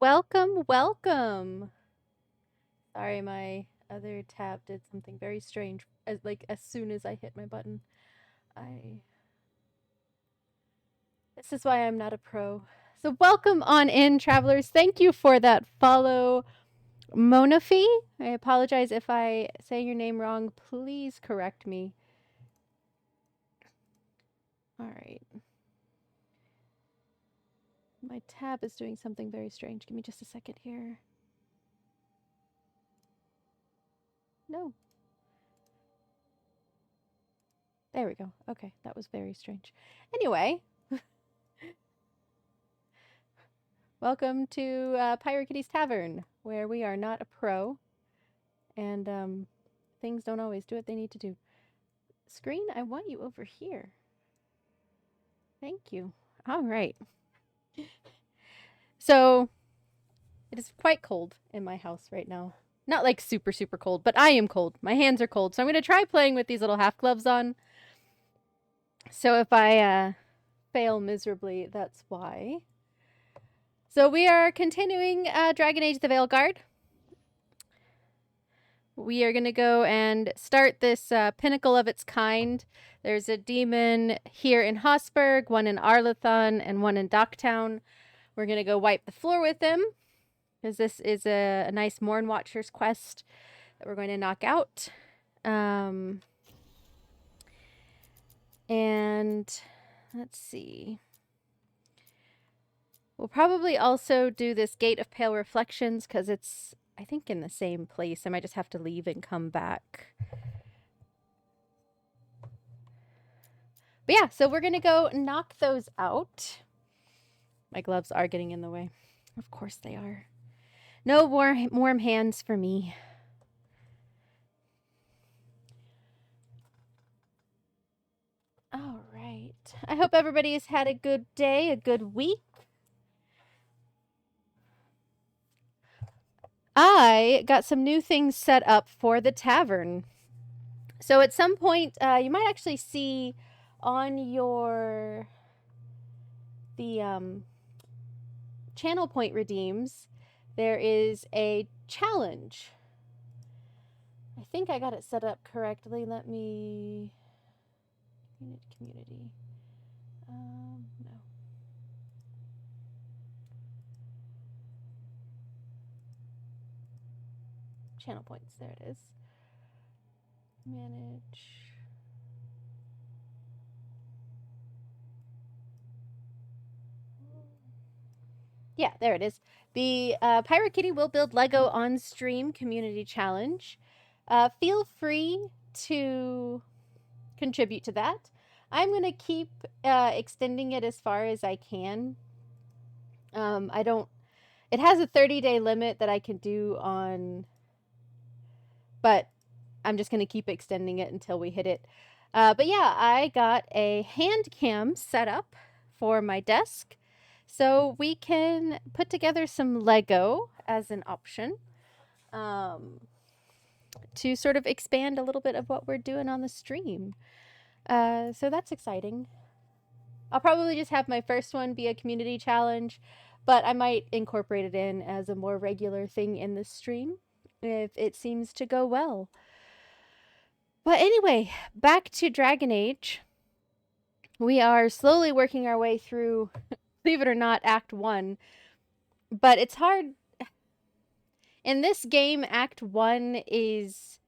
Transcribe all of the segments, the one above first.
welcome, welcome. Sorry, my other tab did something very strange. As soon as I hit my button, This is why I'm not a pro. So welcome on in, travelers. Thank you for that follow, Monafi. I apologize if I say your name wrong. Please correct me. All right. My tab is doing something very strange. Give me just a second here. No. There we go. Okay, that was very strange. Anyway, welcome to PyroKitty's Tavern, where we are not a pro, and things don't always do what they need to do. Screen, I want you over here. Thank you. All right. So, it is quite cold in my house right now. Not like super, super cold, but I am cold. My hands are cold. So I'm going to try playing with these little half gloves on. So if I fail miserably, that's why. So we are continuing Dragon Age the Veilguard. We are going to go and start this pinnacle of its kind. There's a demon here in Hossberg, one in Arlathon, and one in Docktown. We're going to go wipe the floor with him, because this is a nice Morn Watcher's quest that we're going to knock out. And let's see. We'll probably also do this Gate of Pale Reflections, because it's, I think, in the same place. I might just have to leave and come back. But yeah, so we're going to go knock those out. My gloves are getting in the way. Of course they are. No warm hands for me. All right. I hope everybody has had a good day, a good week. I got some new things set up for the tavern. So at some point, you might actually see on the channel point redeems, there is a challenge. I think I got it set up correctly. Let me... Community. No. Channel points. There it is. Manage. Yeah, there it is. The PyroKitty will build Lego on stream community challenge. Feel free to contribute to that. I'm going to keep extending it as far as I can. It has a 30-day limit that I can do on, but I'm just going to keep extending it until we hit it. But yeah, I got a hand cam set up for my desk, so we can put together some Lego as an option to sort of expand a little bit of what we're doing on the stream. So that's exciting. I'll probably just have my first one be a community challenge, but I might incorporate it in as a more regular thing in the stream if it seems to go well. But anyway, back to Dragon Age. We are slowly working our way through, believe it or not, Act 1. But it's hard. In this game, Act 1 is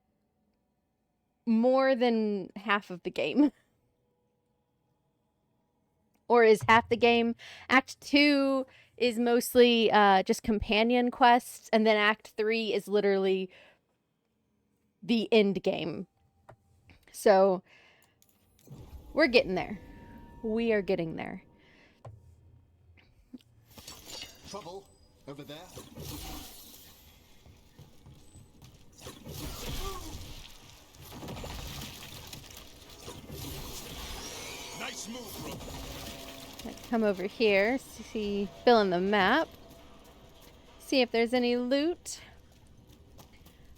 more than half of the game. Or is half the game. Act 2 is mostly just companion quests, and then Act 3 is literally the end game. So we're getting there. We are getting there. Trouble over there. Nice move, bro. Come over here, see, fill in the map, see if there's any loot.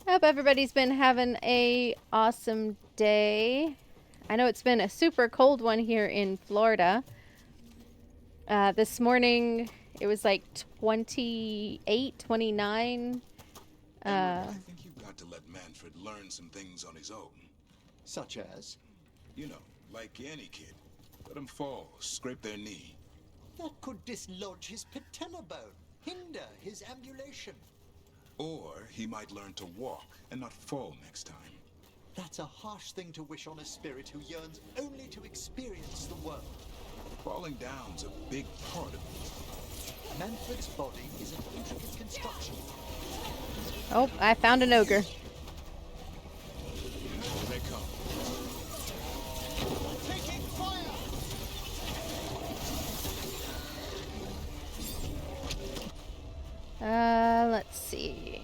I hope everybody's been having a awesome day. I know it's been a super cold one here in Florida. This morning It was like 28, 29. I think you've got to let Manfred learn some things on his own. Such as? You know, like any kid. Let them fall, scrape their knee. That could dislodge his patella bone, hinder his ambulation. Or he might learn to walk and not fall next time. That's a harsh thing to wish on a spirit who yearns only to experience the world. Falling down's a big part of it. Manfred's body is an intricate construction. Oh, I found an ogre. Here they come. Taking fire! Let's see.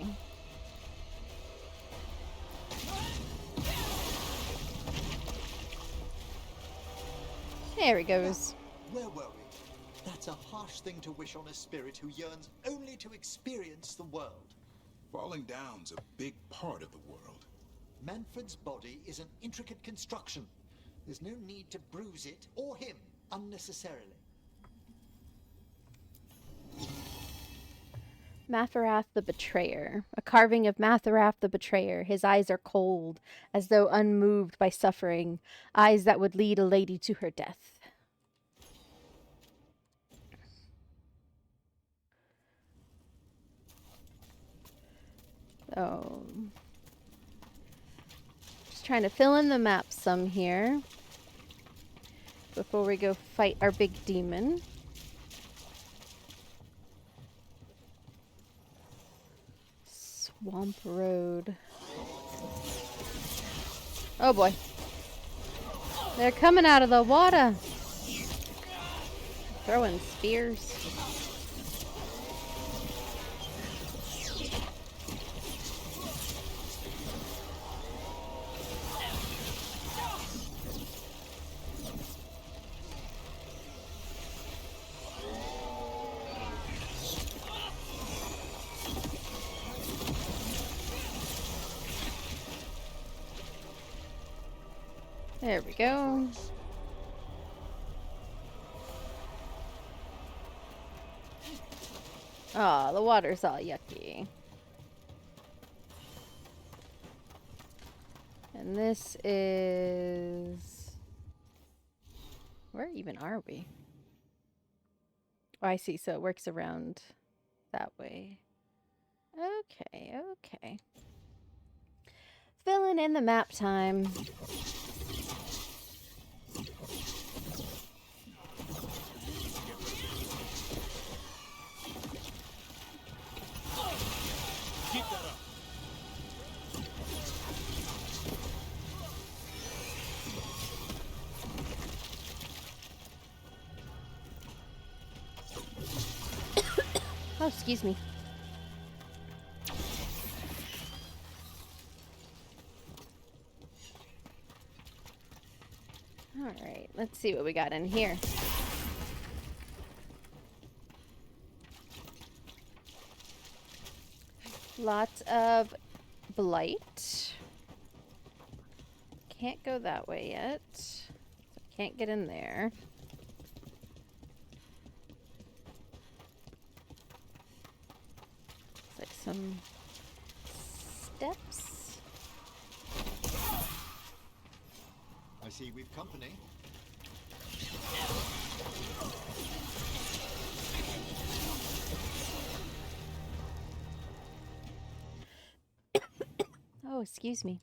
There he goes. Where were we? That's a harsh thing to wish on a spirit who yearns only to experience the world. Falling down's a big part of the world. Manfred's body is an intricate construction. There's no need to bruise it, or him, unnecessarily. Matharath the Betrayer. A carving of Matharath the Betrayer. His eyes are cold, as though unmoved by suffering. Eyes that would lead a lady to her death. Oh. Just trying to fill in the map some here. Before we go fight our big demon. Swamp Road. Oh boy. They're coming out of the water. Throwing spears. There we go. Oh, the water's all yucky. And this is... Where even are we? Oh, I see. So it works around that way. Okay, okay. Filling in the map time. Keep that up. Oh, excuse me. All right, let's see what we got in here. Lots of blight. Can't go that way yet. So can't get in there. Looks like some steps. I see we've company. Oh, excuse me.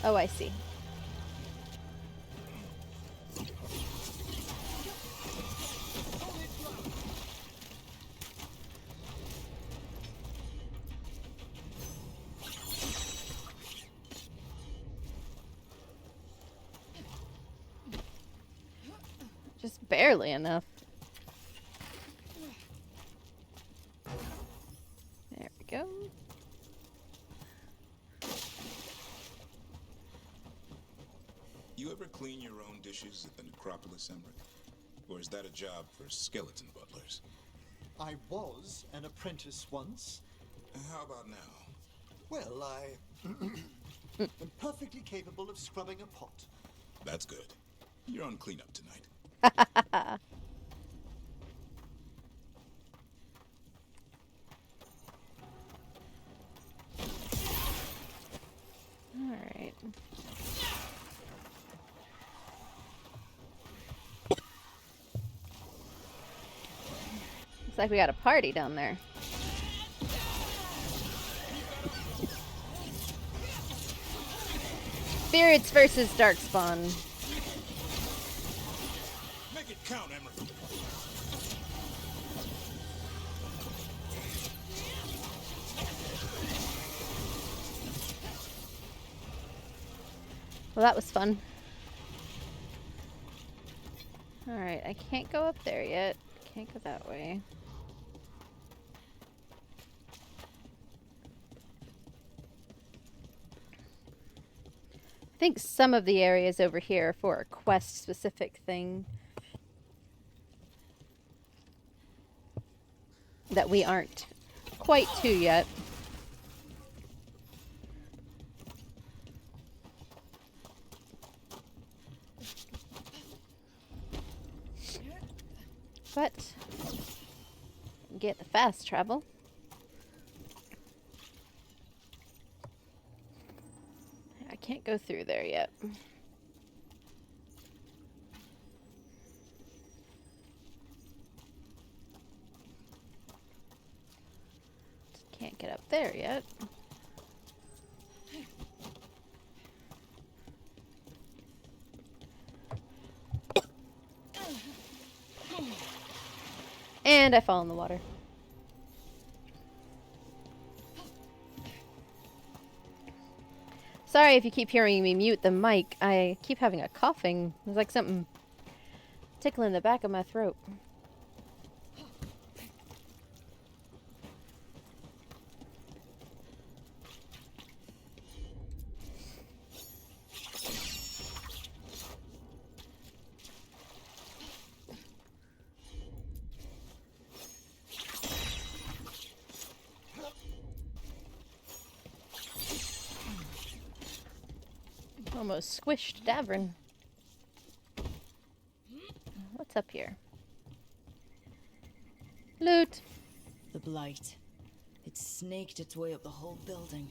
Oh, I see. Just barely enough. There we go. You ever clean your own dishes at the necropolis, Emmerich? Or is that a job for skeleton butlers? I was an apprentice once. How about now? Well, and perfectly capable of scrubbing a pot. That's good. You're on cleanup tonight. Alright. Looks like we got a party down there. Spirits versus Darkspawn. Make it count, Emery. Well, that was fun. Alright, I can't go up there yet. Can't go that way. I think some of the areas over here are for a quest-specific thing that we aren't quite to yet. But get the fast travel. I can't go through there yet. Can't get up there yet. And I fall in the water. Sorry if you keep hearing me mute the mic. I keep having a coughing. There's like something tickling the back of my throat. Almost squished Davrin. What's up here? Loot. The blight. It snaked its way up the whole building.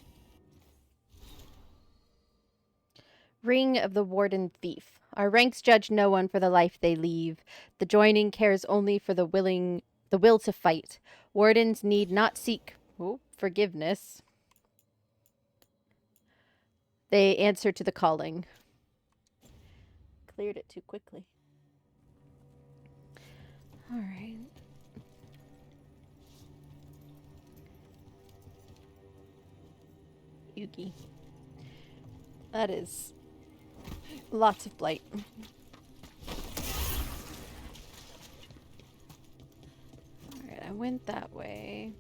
Ring of the Warden Thief. Our ranks judge no one for the life they leave. The joining cares only for the will to fight. Wardens need not seek forgiveness. They answer to the calling. Cleared it too quickly. All right. Yugi. That is lots of blight. Alright, I went that way.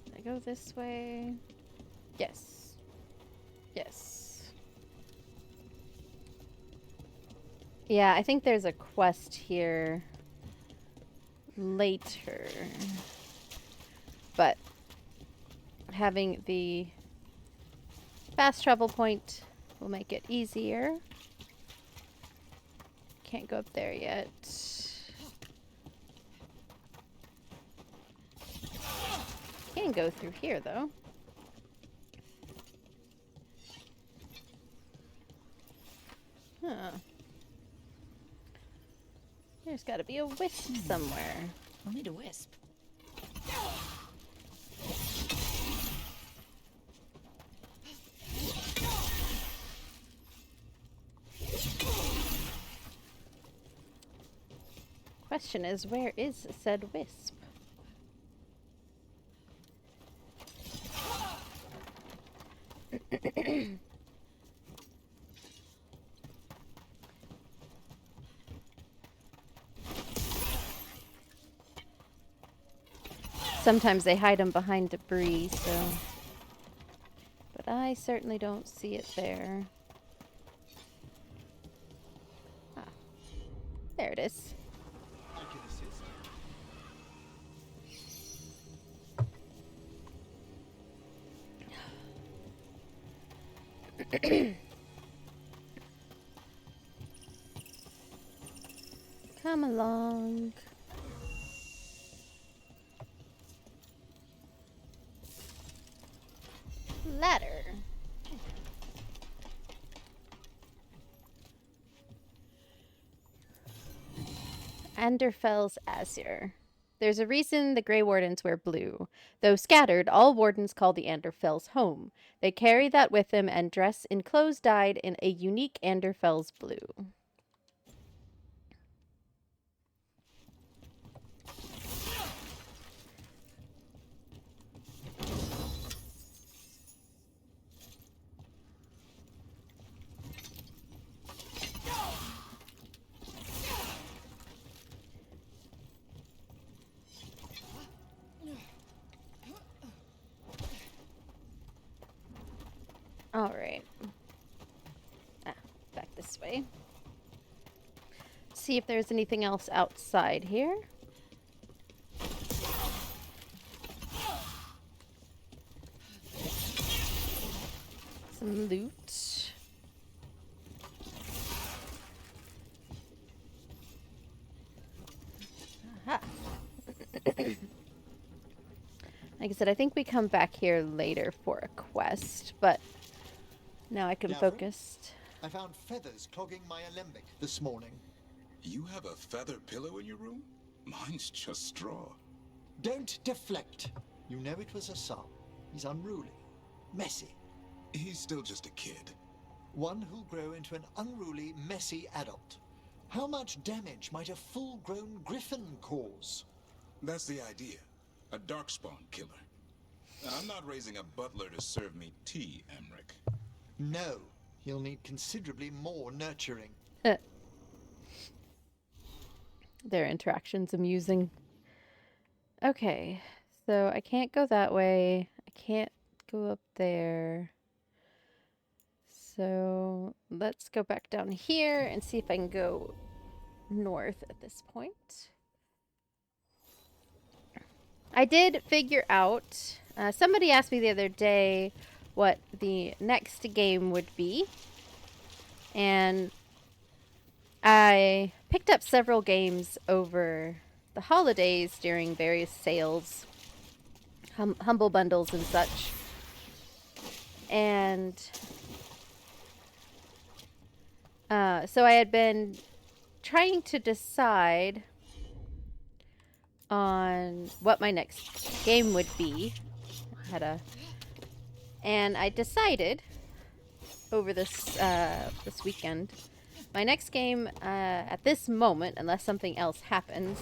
Did I go this way? Yes. Yes. Yeah, I think there's a quest here later. But having the fast travel point will make it easier. Can't go up there yet. Can go through here though. Huh. There's gotta be a wisp somewhere. I'll need a wisp. Question is, where is said wisp? Sometimes they hide them behind debris, so... But I certainly don't see it there. Ah. There it is. Come along. Ladder. Anderfell's Azure. There's a reason the Grey Wardens wear blue. Though scattered, all Wardens call the Anderfells home. They carry that with them and dress in clothes dyed in a unique Anderfell's blue. Alright. Back this way. See if there's anything else outside here. Some loot. Aha. Like I said, I think we come back here later for a quest, but now I can focus. I found feathers clogging my alembic this morning. You have a feather pillow in your room? Mine's just straw. Don't deflect. You know it was a son. He's unruly, messy. He's still just a kid. One who'll grow into an unruly, messy adult. How much damage might a full-grown griffin cause? That's the idea. A darkspawn killer. I'm not raising a butler to serve me tea, Emmerich. No, he'll need considerably more nurturing. Their interaction's amusing. Okay, so I can't go that way. I can't go up there. So let's go back down here and see if I can go north at this point. I did figure out, somebody asked me the other day what the next game would be, and I picked up several games over the holidays during various sales, humble bundles and such, and so I had been trying to decide on what my next game would be. And I decided over this this weekend, my next game at this moment, unless something else happens,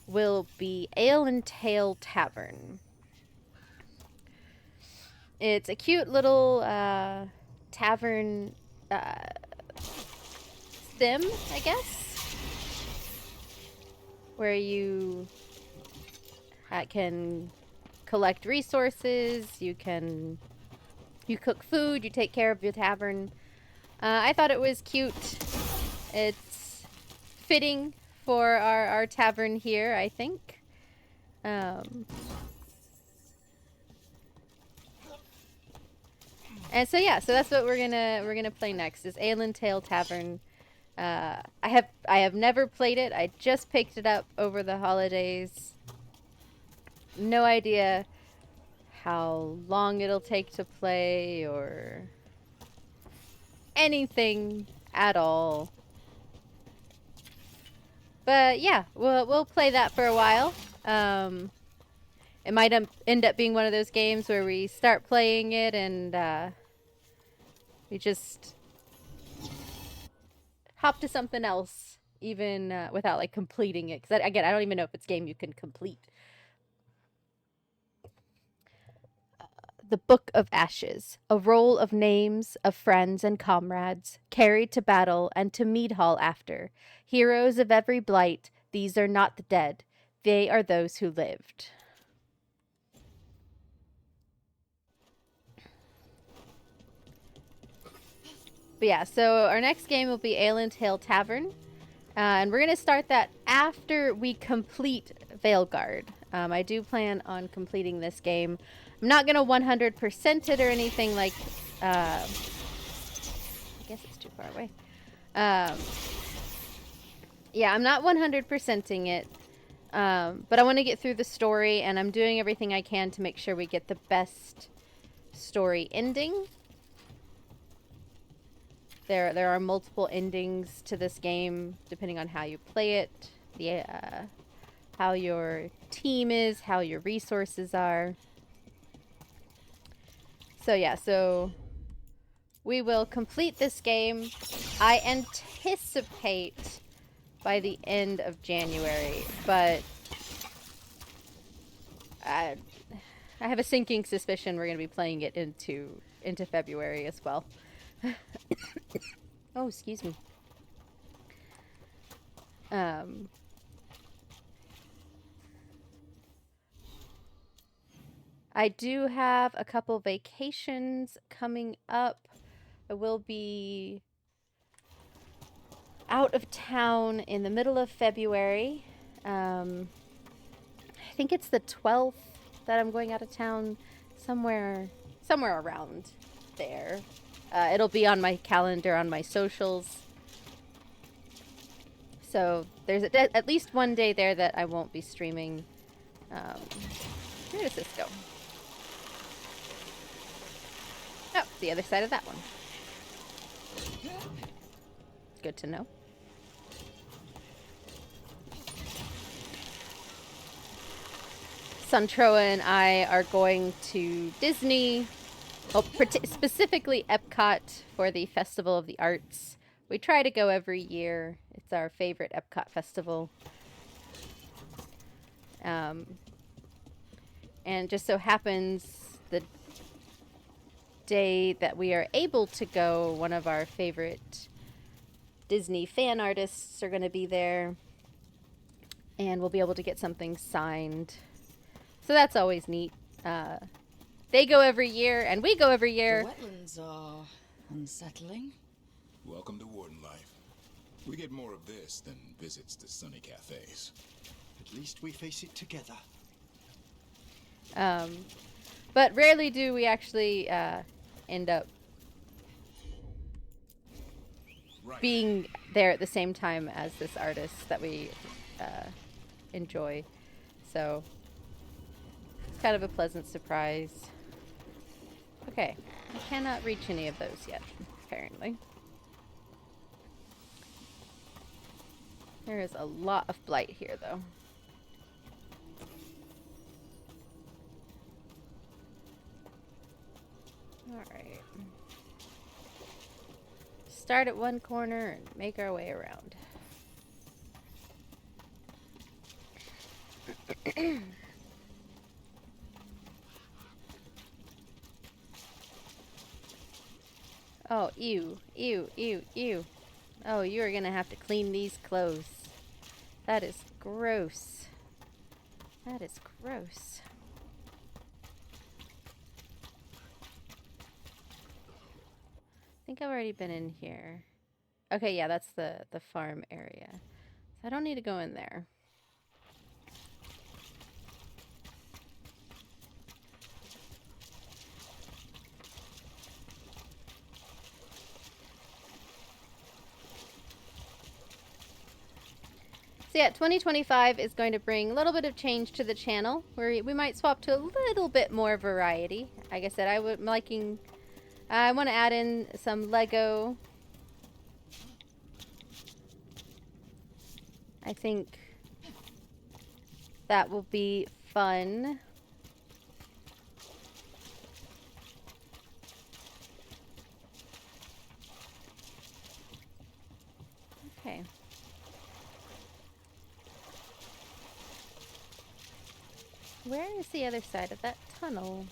will be Ale and Tale Tavern. It's a cute little tavern sim, I guess, where you can collect resources, you cook food, you take care of your tavern. I thought it was cute. It's fitting for our tavern here, I think. And so yeah, so that's what we're gonna play next, is Ale and Tale Tavern. I have never played it. I just picked it up over the holidays. No idea how long it'll take to play or anything at all. But yeah, we'll play that for a while. It might end up being one of those games where we start playing it and we just hop to something else, even without like completing it. Because again, I don't even know if it's a game you can complete. The Book of Ashes, a roll of names of friends and comrades, carried to battle and to mead hall after. Heroes of every blight, these are not the dead, they are those who lived. But yeah, so our next game will be Ale and Tale Tavern. And we're going to start that after we complete Veilguard. I do plan on completing this game. I'm not going to 100% it or anything like far away. Yeah, I'm not 100%ing it. But I want to get through the story, and I'm doing everything I can to make sure we get the best story ending. There are multiple endings to this game, depending on how you play it, how your team is, how your resources are. So yeah, so we will complete this game. I anticipate by the end of January, but I have a sinking suspicion we're going to be playing it into February as well. Oh, excuse me. I do have a couple vacations coming up. I will be out of town in the middle of February. I think it's the 12th that I'm going out of town, somewhere around there. It'll be on my calendar, on my socials. So there's at least one day there that I won't be streaming. Where does this go? Oh, the other side of that one. Good to know. Suntroa and I are going to Disney, specifically Epcot, for the Festival of the Arts. We try to go every year. It's our favorite Epcot festival. And just so happens the day that we are able to go, one of our favorite Disney fan artists are going to be there. And we'll be able to get something signed. So that's always neat. They go every year, and we go every year. The wetlands are unsettling. Welcome to Warden life. We get more of this than visits to sunny cafes. At least we face it together. But rarely do we actually end up being there at the same time as this artist that we enjoy. So it's kind of a pleasant surprise. Okay, I cannot reach any of those yet, apparently. There is a lot of blight here, though. Alright. Start at one corner and make our way around. Oh, ew, ew, ew, ew. Oh, you are gonna have to clean these clothes. That is gross. That is gross. I think I've already been in here. Okay, yeah, that's the farm area. So I don't need to go in there. So yeah, 2025 is going to bring a little bit of change to the channel, where we might swap to a little bit more variety. Like I said, I want to add in some Lego. I think that will be fun. Okay. Where is the other side of that tunnel?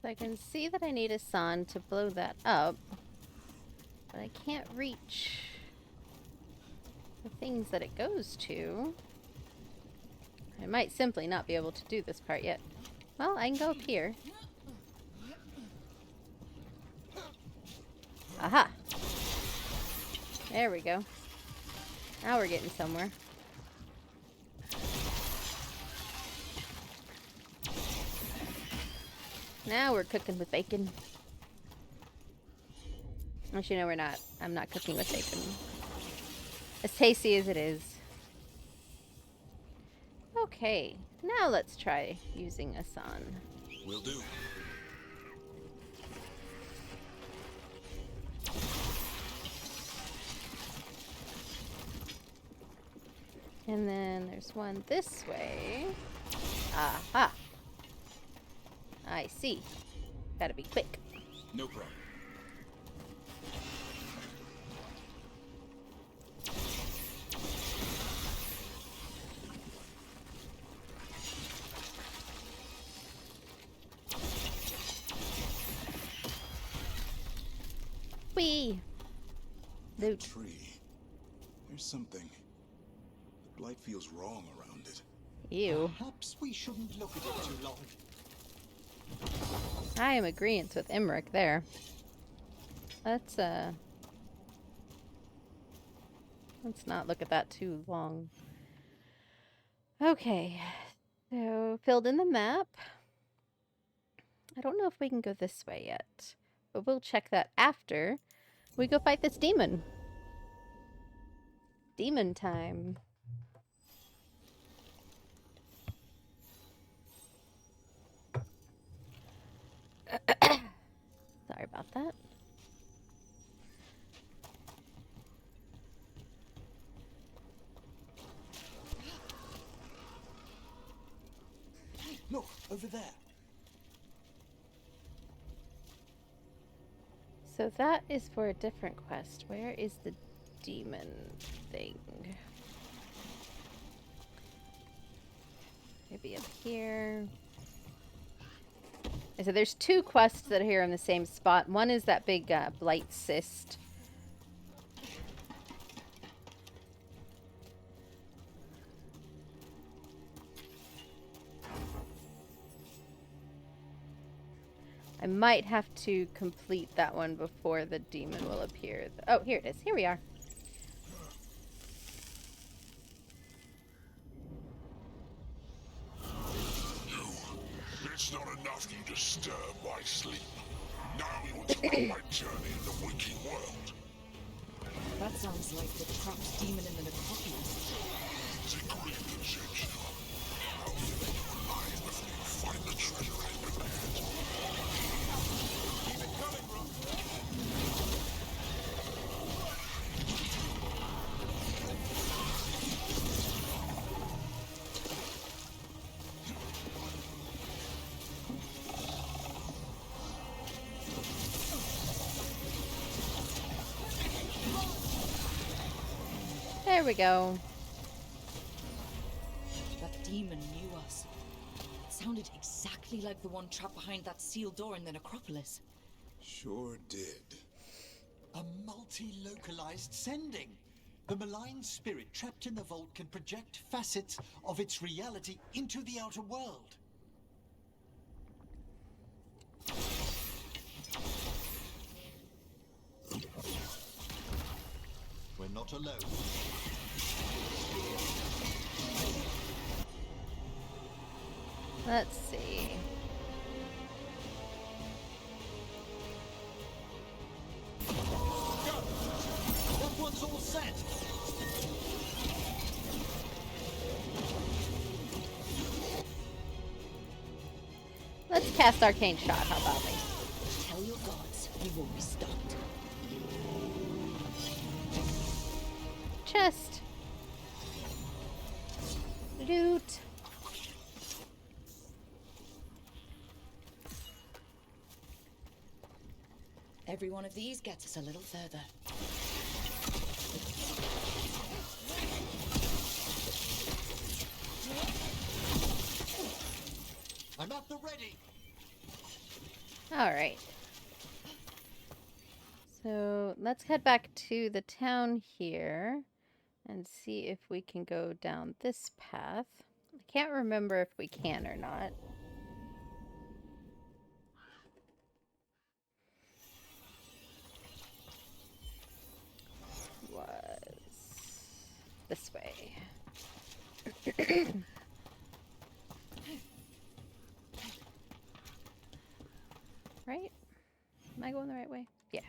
I can see that I need a sun to blow that up, but I can't reach the things that it goes to. I might simply not be able to do this part yet. Well, I can go up here. Aha! There we go. Now we're getting somewhere. Now we're cooking with bacon. Actually, no, we're not. I'm not cooking with bacon. As tasty as it is. Okay, now let's try using Asan. Will do. And then there's one this way. Aha! I see. Gotta be quick. No problem. Whee! Loot. Tree. There's something. The blight feels wrong around it. Ew. Perhaps we shouldn't look at it too long. I am agreeing with Emmerich there. Let's not look at that too long. Okay. So, filled in the map. I don't know if we can go this way yet, but we'll check that after we go fight this demon. Demon time. Sorry about that. Look, over there. So that is for a different quest. Where is the demon thing? Maybe up here. So there's two quests that are here in the same spot. One is that big blight cyst. I might have to complete that one before the demon will appear. Oh, here it is. Here we are. It's not enough you disturb my sleep. Now you want to know my journey in the waking world. That sounds like the trapped demon in the necropolis. Degree conjecture. I'll live in your life before you find the treasure I prepared. Keep it coming, bro. There we go. That demon knew us. It sounded exactly like the one trapped behind that sealed door in the necropolis. Sure did. A multi-localized sending. The malign spirit trapped in the vault can project facets of its reality into the outer world. We're not alone. Let's see. That one's all set. Let's cast Arcane Shot. How about we? Tell your gods we won't be stopped. Chest. Loot. Every one of these gets us a little further. I'm at the ready. All right. So let's head back to the town here. and see if we can go down this path. I can't remember if we can or not. Was this way. Right? Am I going the right way? Yeah.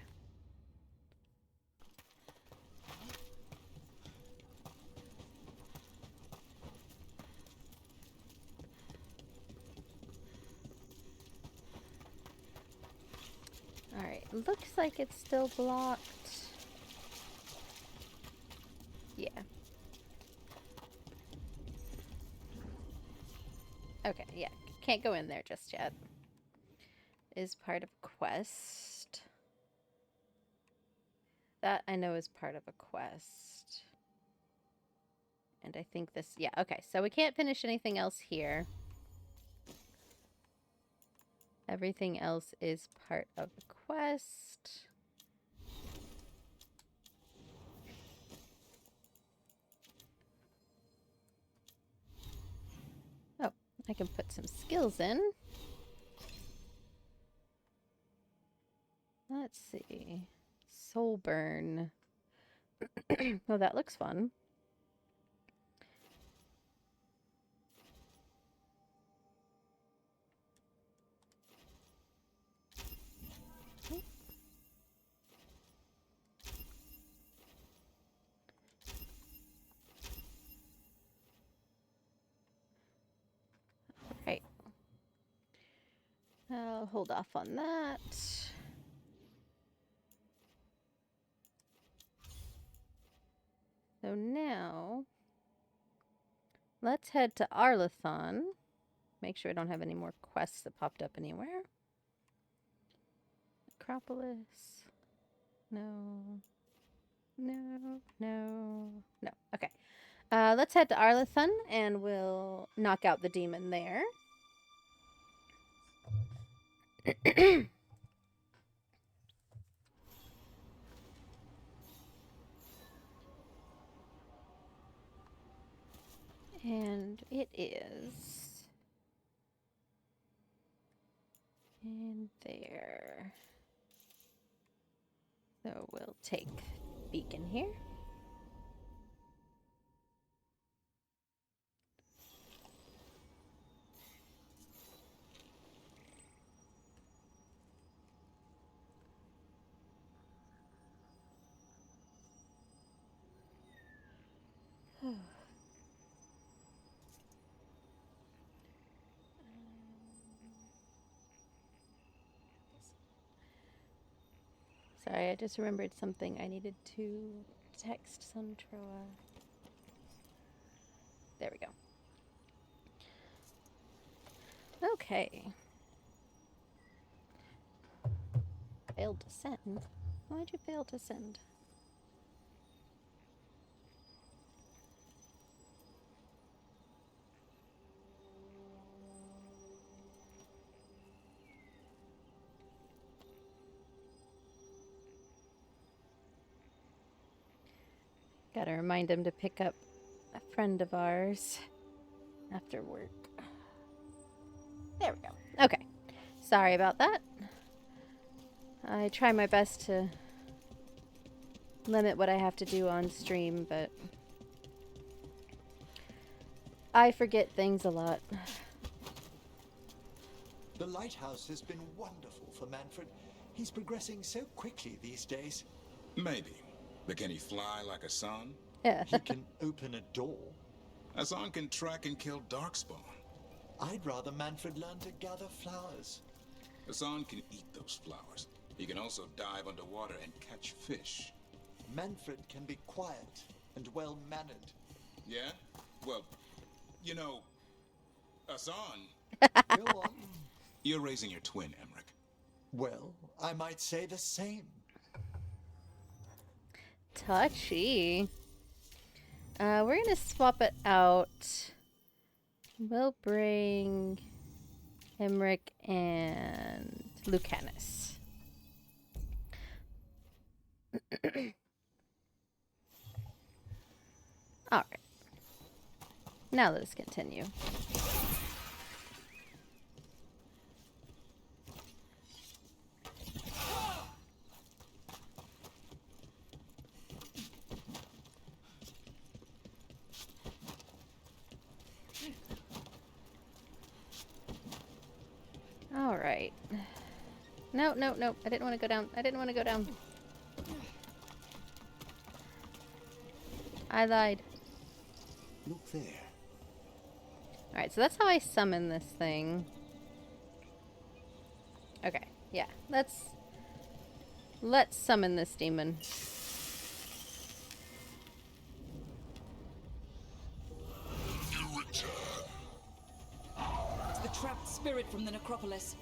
Alright, looks like it's still blocked. Yeah. Okay, yeah. Can't go in there just yet. Is part of quest. That I know is part of a quest. And I think this, yeah, okay. So we can't finish anything else here. Everything else is part of a quest. Oh, I can put some skills in. Let's see. Soul burn. Oh, that looks fun. Right. I'll hold off on that. So now, let's head to Arlathon. Make sure I don't have any more quests that popped up anywhere. Acropolis. No. No. No. No. Okay. Let's head to Arlathon and we'll knock out the demon there. And it is in there. So we'll take beacon here. Sorry, I just remembered something I needed to text Suntroa. There we go. Okay. Failed to send? Why'd you fail to send? Gotta remind him to pick up a friend of ours after work. There we go. Okay. Sorry about that. I try my best to limit what I have to do on stream, but I forget things a lot. The lighthouse has been wonderful for Manfred. He's progressing so quickly these days. Maybe. But can he fly like a sun? Yeah. He can open a door. Hassan can track and kill Darkspawn. I'd rather Manfred learn to gather flowers. Hassan can eat those flowers. He can also dive underwater and catch fish. Manfred can be quiet and well-mannered. Yeah? Well, you know, Hassan, Go on. you're raising your twin, Emmerich. Well, I might say the same. Touchy. We're gonna swap it out. We'll bring Emmerich and Lucanus. All right. Now let us continue. All right. No, no, no. I didn't want to go down. I didn't want to go down. I lied. Look there. Alright, so that's how I summon this thing. Okay, yeah. Let's summon this demon. You return. It's the trapped spirit from the necropolis.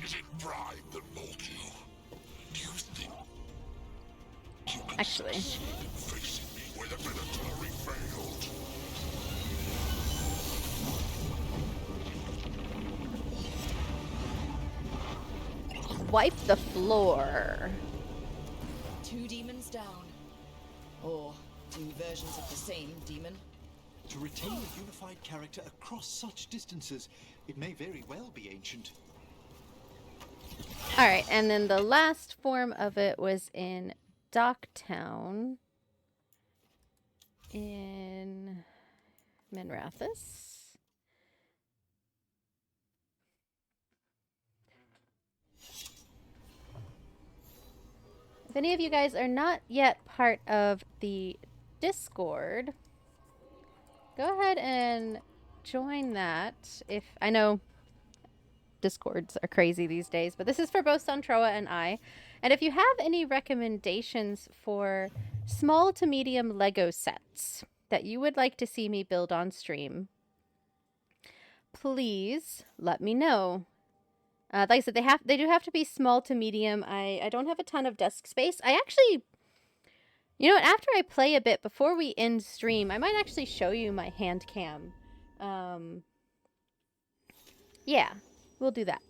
Is it pride that mold you? Do you think you can Actually. succeed in facing me where the Minotaur failed? Wipe the floor. 2 demons down. Or 2 versions of the same demon. To retain a unified character across such distances, it may very well be ancient. Alright, and then the last form of it was in Docktown. In Minrathous. If any of you guys are not yet part of the Discord, go ahead and join that. If I know Discords are crazy these days, but this is for both Santroa and I. And if you have any recommendations for small to medium Lego sets that you would like to see me build on stream, please let me know. Like I said, they do have to be small to medium. I don't have a ton of desk space. I actually, you know what, after I play a bit before we end stream, I might actually show you my hand cam. Yeah, we'll do that.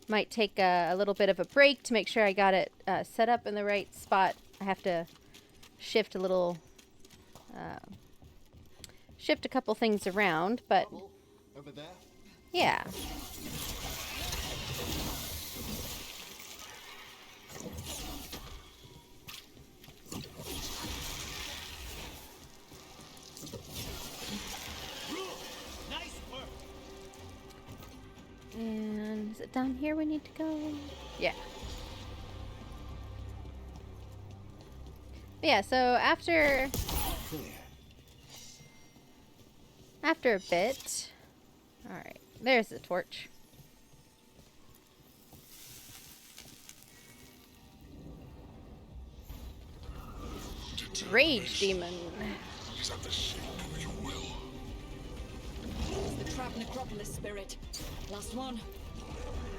Might take a little bit of a break to make sure I got it set up in the right spot. I have to shift a little, shift a couple things around, but Over there. yeah. And is it down here we need to go? Yeah. Yeah, so after a bit. Alright, there's the torch. Rage demon. Is that the shape of your will? It's the trapped necropolis spirit. Last one.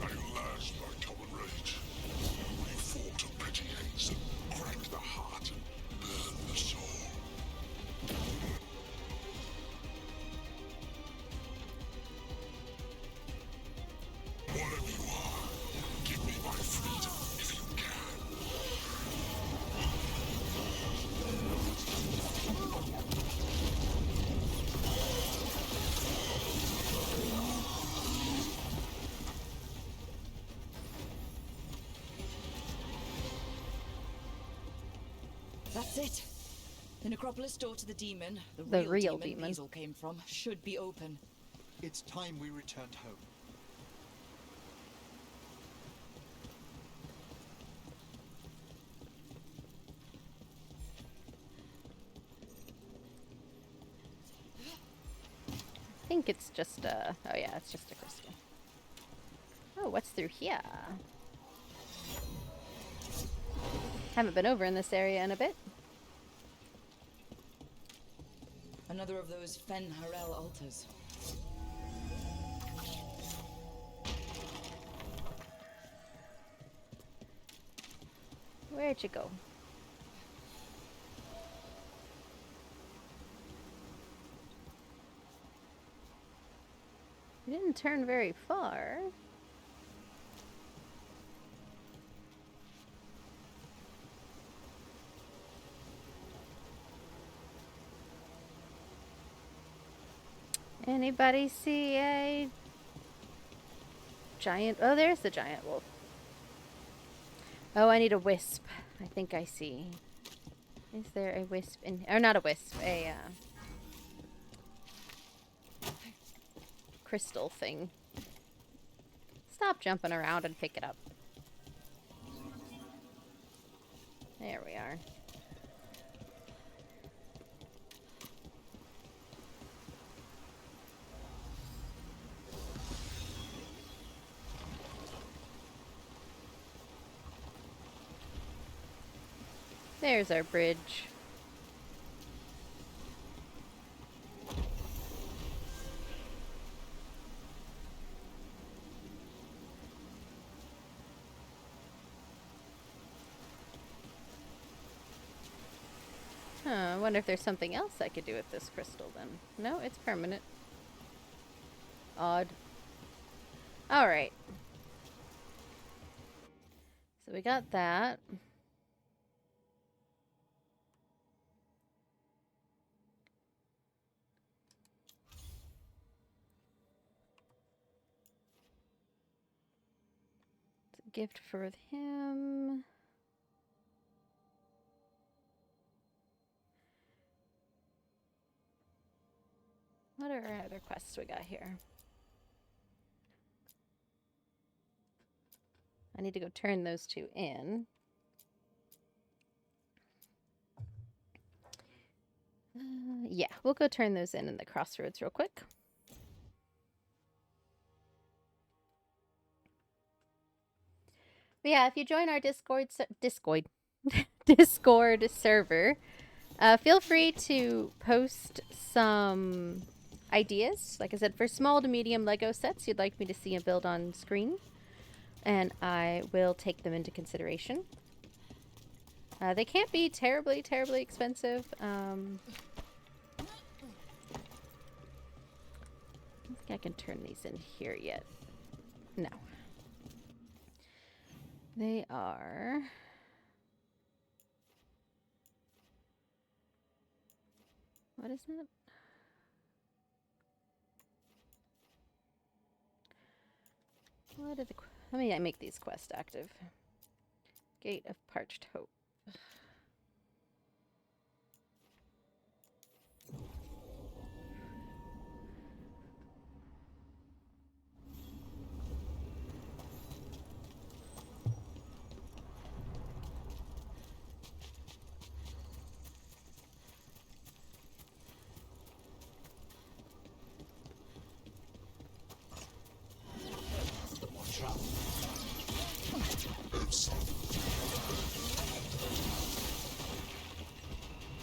At last, my common rage. We fought to petty hates and crack the heart and burn the soul. Whatever you are, give me my freedom if you can. That's it. The necropolis door to the demon, The real demon. Hazel came from, should be open. It's time we returned home. I think it's just a... Oh yeah, it's just a crystal. Oh, what's through here? Haven't been over in this area in a bit. Another of those Fen Harel altars. Where'd you go? You didn't turn very far. Anybody see a giant... Oh, there's the giant wolf. Oh, I need a wisp. I think I see. Is there a wisp in... Or not a wisp, a crystal thing. Stop jumping around and pick it up. There we are. There's our bridge. Huh, I wonder if there's something else I could do with this crystal then. No, it's permanent. Odd. Alright. So we got that. It's a gift for him. What are our other quests we got here? I need to go turn those two in. Yeah, we'll go turn those in the crossroads real quick. But yeah, if you join our Discord server, feel free to post some ideas. Like I said, for small to medium Lego sets you'd like me to see a build on screen, and I will take them into consideration. They can't be terribly expensive. I don't think I can turn these in here yet. No. They are... What is that? What are the... Let me make these quests active. Gate of Parched Hope.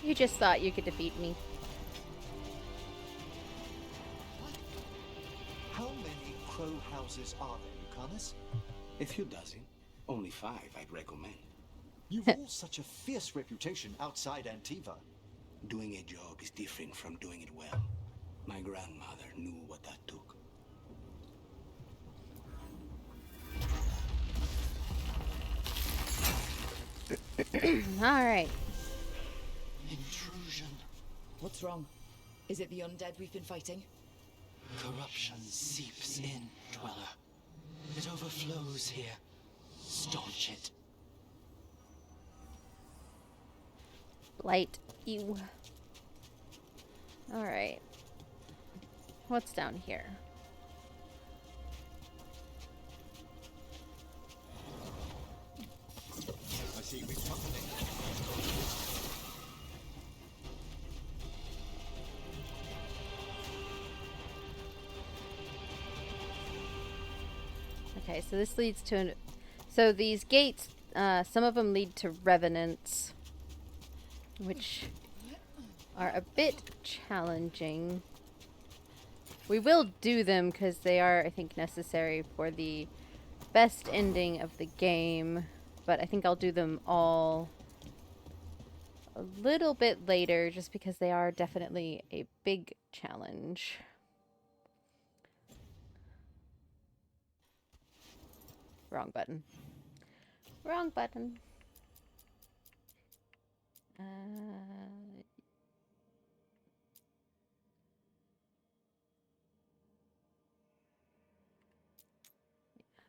You just thought you could defeat me. How many crow houses are there, Lucanus? A few dozen. Only 5 I'd recommend. You've all such a fierce reputation outside Antiva. Doing a job is different from doing it well. My grandmother knew what that took. Alright. Intrusion. What's wrong? Is it the undead we've been fighting? Corruption seeps in, Dweller. It overflows here. Staunch it. Blight. Ew. Alright. What's down here? I see we've company. Okay, so this leads to an... So these gates, some of them lead to revenants, which are a bit challenging. We will do them because they are, I think, necessary for the best ending of the game, but I think I'll do them all a little bit later just because they are definitely a big challenge. Wrong button. Wrong button.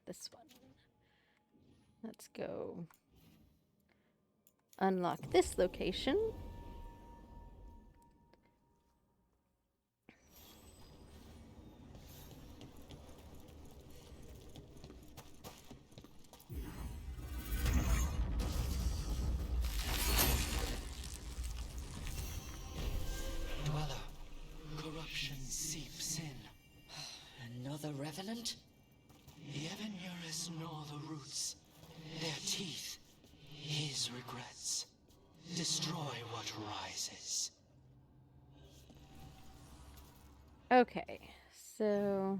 this one. Let's go unlock this location. Dweller, corruption seeps in. Another revenant? The Evanurus gnaw the roots. Their teeth, his regrets. Destroy what rises. Okay, so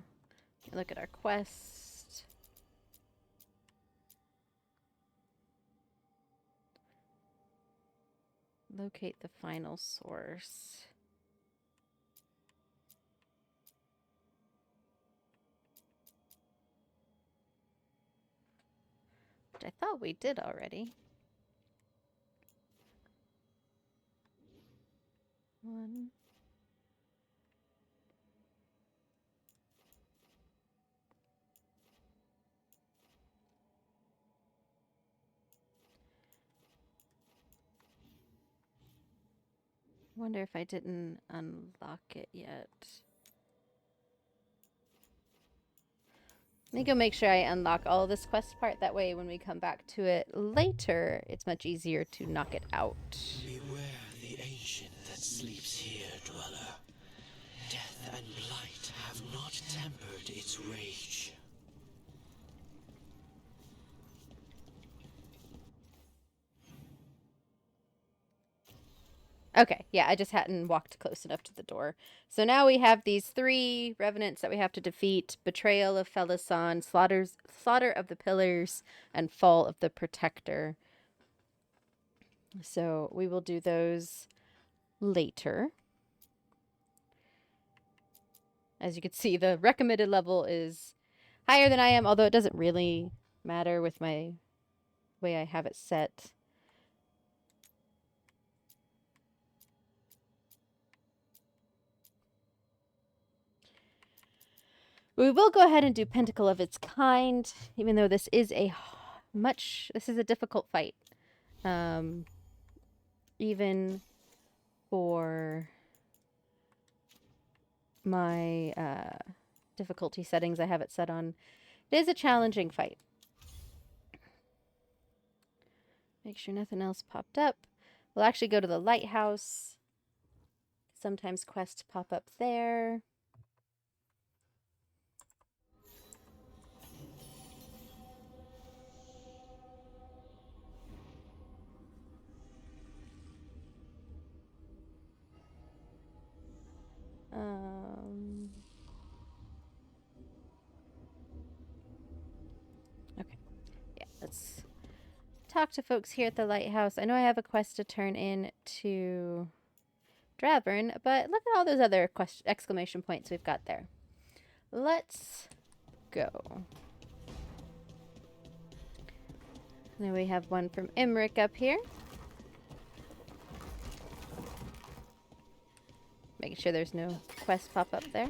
look at our quest. Locate the final source. Which I thought we did already. One. Wonder if I didn't unlock it yet. Let me go make sure I unlock all of this quest part. That way when we come back to it later, it's much easier to knock it out. Beware the ancient that sleeps here, Dweller. Death and blight have not tempered its rage. Okay, yeah, I just hadn't walked close enough to the door. So now we have these 3 revenants that we have to defeat. Betrayal of Felisan, Slaughter of the Pillars, and Fall of the Protector. So we will do those later. As you can see, the recommended level is higher than I am, although it doesn't really matter with my way I have it set. We will go ahead and do Pentacle of its kind, even though this is a difficult fight. Even for my difficulty settings I have it set on. It is a challenging fight. Make sure nothing else popped up. We'll actually go to the lighthouse. Sometimes quests pop up there. Okay. Yeah, let's talk to folks here at the lighthouse. I know I have a quest to turn in to Dravern, but look at all those other exclamation points we've got there. Let's go. Then we have one from Imric up here. Making sure there's no quest pop up there.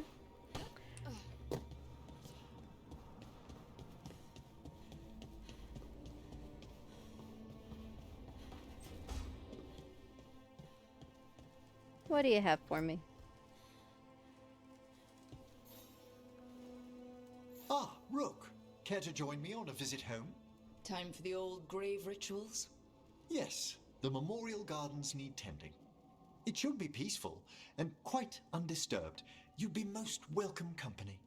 What do you have for me? Ah, Rook. Care to join me on a visit home? Time for the old grave rituals? Yes, the memorial gardens need tending. It should be peaceful and quite undisturbed. You'd be most welcome company.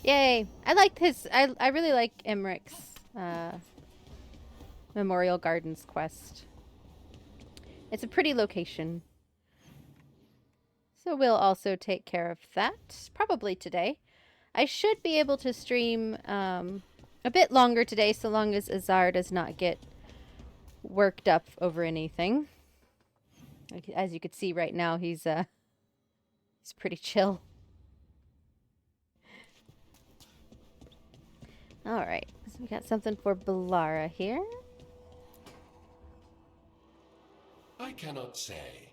Yay! I like his. I really like Emmeric's Memorial Gardens quest. It's a pretty location. So we'll also take care of that, probably today. I should be able to stream a bit longer today, so long as Azar does not get worked up over anything. As you can see right now, he's pretty chill. All right, so we got something for Balara here. I cannot say.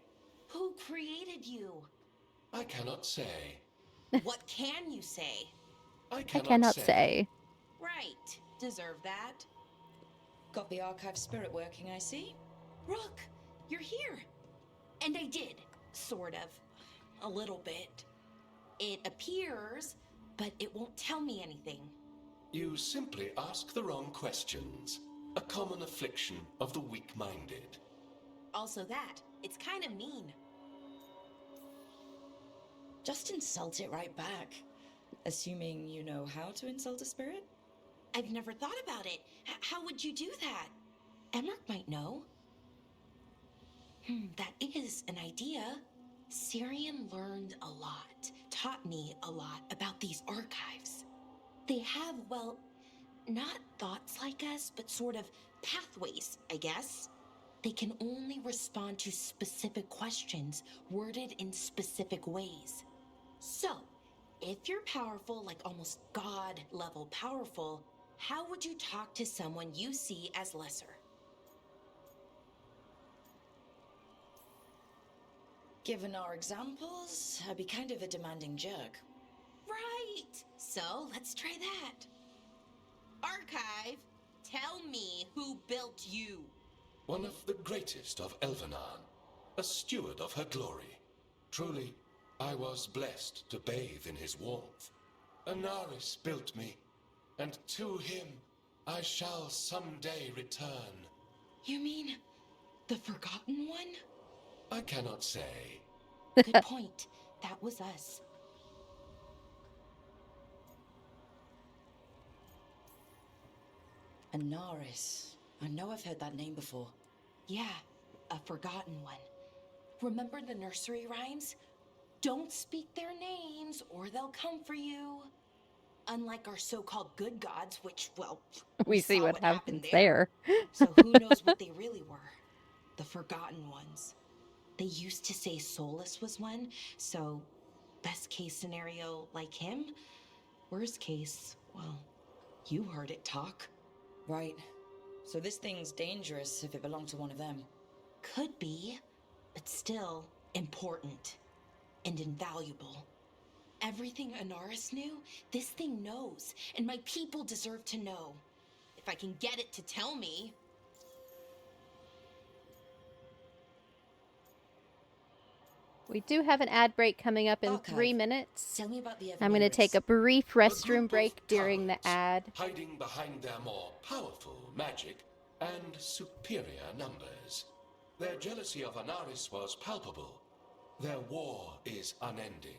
Who created you? I cannot say. What can you say? I cannot say. Right. Deserve that. Got the archive spirit working, I see. Rook, you're here. And I did, sort of. A little bit. It appears, but it won't tell me anything. You simply ask the wrong questions. A common affliction of the weak-minded. Also that, it's kind of mean. Just insult it right back. Assuming you know how to insult a spirit? I've never thought about it. How would you do that? Emmerich might know. That is an idea. Syrian learned a lot, taught me a lot about these archives. They have, well, not thoughts like us, but sort of pathways, I guess. They can only respond to specific questions worded in specific ways. So, if you're powerful, like almost God-level powerful, how would you talk to someone you see as lesser? Given our examples, I'd be kind of a demanding jerk. Right! So, let's try that. Archive, tell me who built you. One of the greatest of Elvenan, a steward of her glory. Truly, I was blessed to bathe in his warmth. Anaris built me, and to him I shall someday return. You mean the Forgotten One? I cannot say. Good point. That was us. Anaris. I know I've heard that name before. Yeah, a Forgotten One. Remember the nursery rhymes? Don't speak their names or they'll come for you. Unlike our so-called good gods, which, well, We see saw what happened happens there. So who knows what they really were? The Forgotten Ones. They used to say Solus was one, so best case scenario like him. Worst case, well, you heard it talk. Right. So this thing's dangerous if it belonged to one of them. Could be, but still important and invaluable. Everything Anaris knew, this thing knows, and my people deserve to know. If I can get it to tell me. We do have an ad break coming up in Archive. 3 minutes. Tell me about the I'm going to take a brief A restroom group break of during the cowards, ad. hiding behind their more powerful magic and superior numbers. Their jealousy of Anaris was palpable. Their war is unending.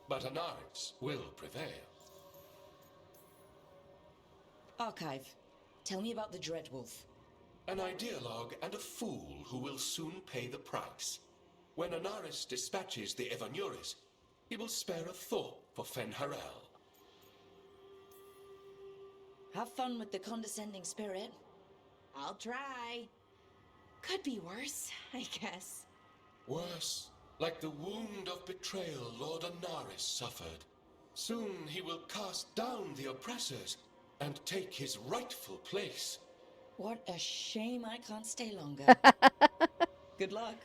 But Anaris will prevail. Archive. Tell me about the Dreadwolf. An ideologue and a fool who will soon pay the price. When Anaris dispatches the Evanuris, he will spare a thought for Fen'Harel. Have fun with the condescending spirit. I'll try. Could be worse, I guess. Worse, like the wound of betrayal Lord Anaris suffered. Soon he will cast down the oppressors and take his rightful place. What a shame I can't stay longer. Good luck.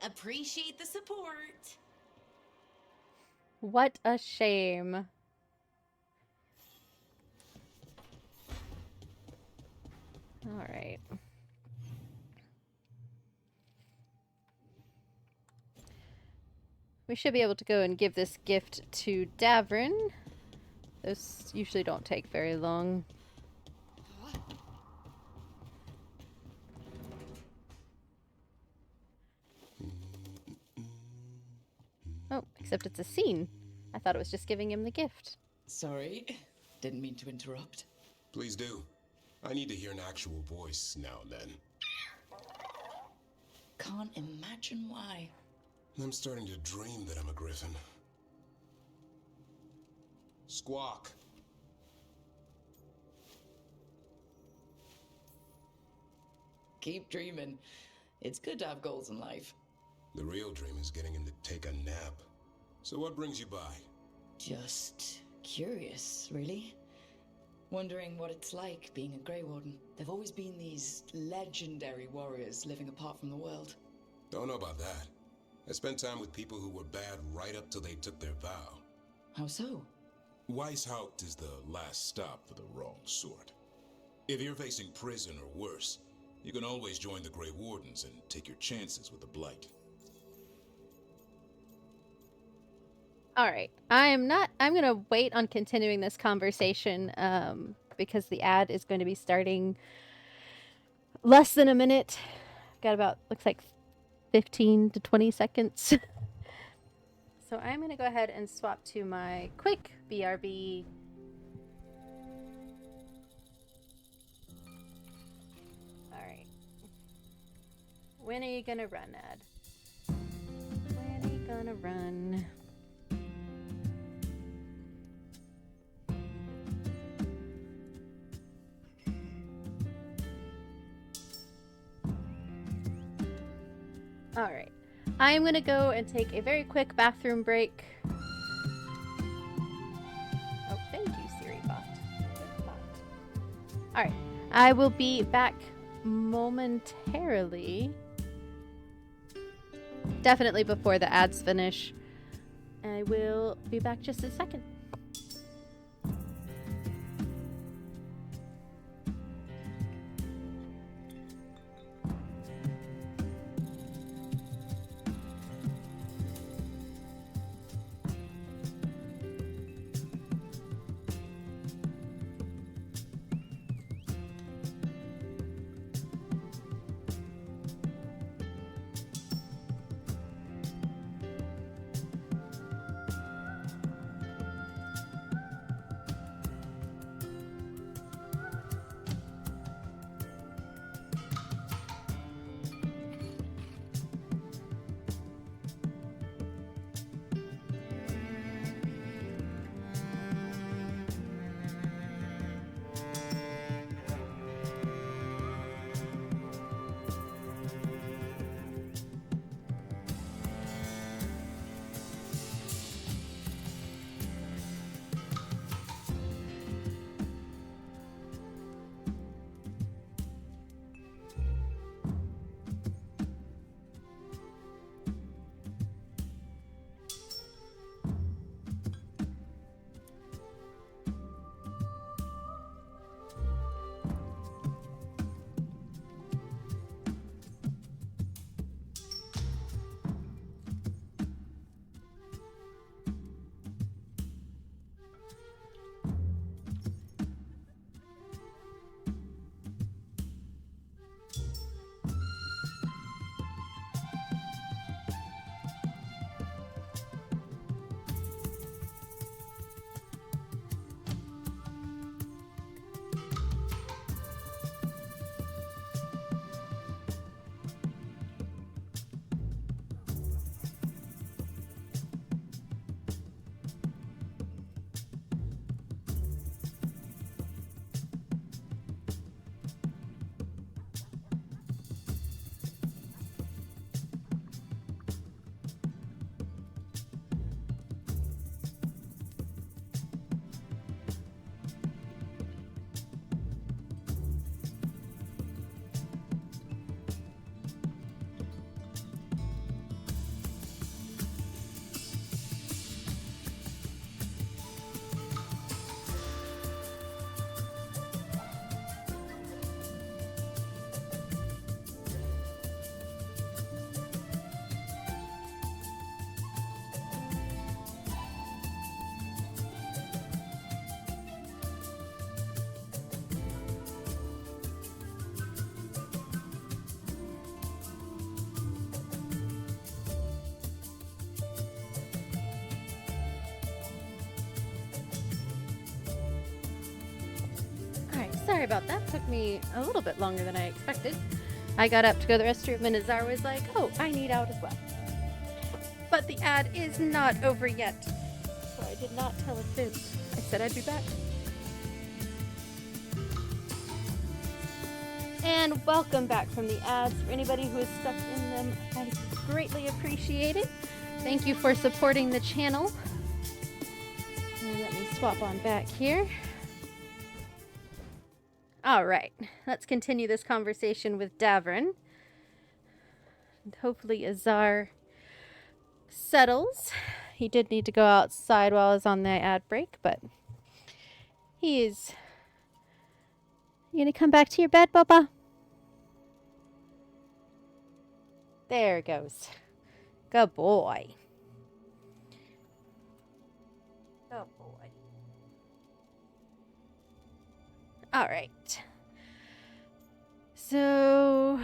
Appreciate the support. What a shame. All right. We should be able to go and give this gift to Davrin. Those usually don't take very long. Oh, except it's a scene. I thought it was just giving him the gift. Sorry, didn't mean to interrupt. Please do. I need to hear an actual voice now and then. Can't imagine why. I'm starting to dream that I'm a griffin. Squawk. Keep dreaming. It's good to have goals in life. The real dream is getting him to take a nap. So what brings you by? Just curious, really. Wondering what it's like being a Grey Warden. There've always been these legendary warriors living apart from the world. Don't know about that. I spent time with people who were bad right up till they took their vow. How so? Weishaupt is the last stop for the wrong sort. If you're facing prison or worse, you can always join the Grey Wardens and take your chances with the Blight. All right. I'm going to wait on continuing this conversation because the ad is going to be starting less than a minute. Got about, looks like 15 to 20 seconds. So I'm going to go ahead and swap to my quick BRB. All right. When are you going to run, ad? When are you going to run? All right. I'm going to go and take a very quick bathroom break. Oh, thank you, Siri bot. All right. I will be back momentarily. Definitely before the ads finish. I will be back just a second. Sorry about that. Took me a little bit longer than I expected. I got up to go to the restroom and Azar was like, oh, I need out as well. But the ad is not over yet. So I did not tell a fib. I said I'd be back. And welcome back from the ads. For anybody who is stuck in them, I greatly appreciate it. Thank you for supporting the channel. And let me swap on back here. All right, let's continue this conversation with Davrin. And hopefully Azar settles. he did need to go outside while I was on the ad break, but he's... You gonna come back to your bed, Bubba? There it goes. Good boy. Good boy. All right. So,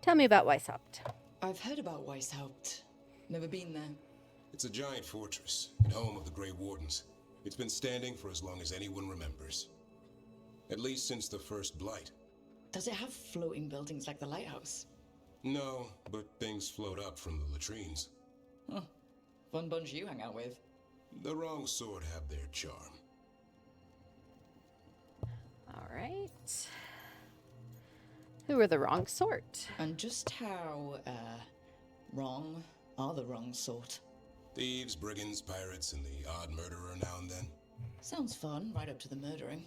tell me about Weishaupt. I've heard about Weishaupt. Never been there. It's a giant fortress and home of the Grey Wardens. It's been standing for as long as anyone remembers. At least since the first Blight. Does it have floating buildings like the lighthouse? No, but things float up from the latrines. Huh. Fun bunch you hang out with. The wrong sort have their charm. All right. Who are the wrong sort? And just how, wrong are the wrong sort? Thieves, brigands, pirates, and the odd murderer now and then. Sounds fun, right up to the murdering.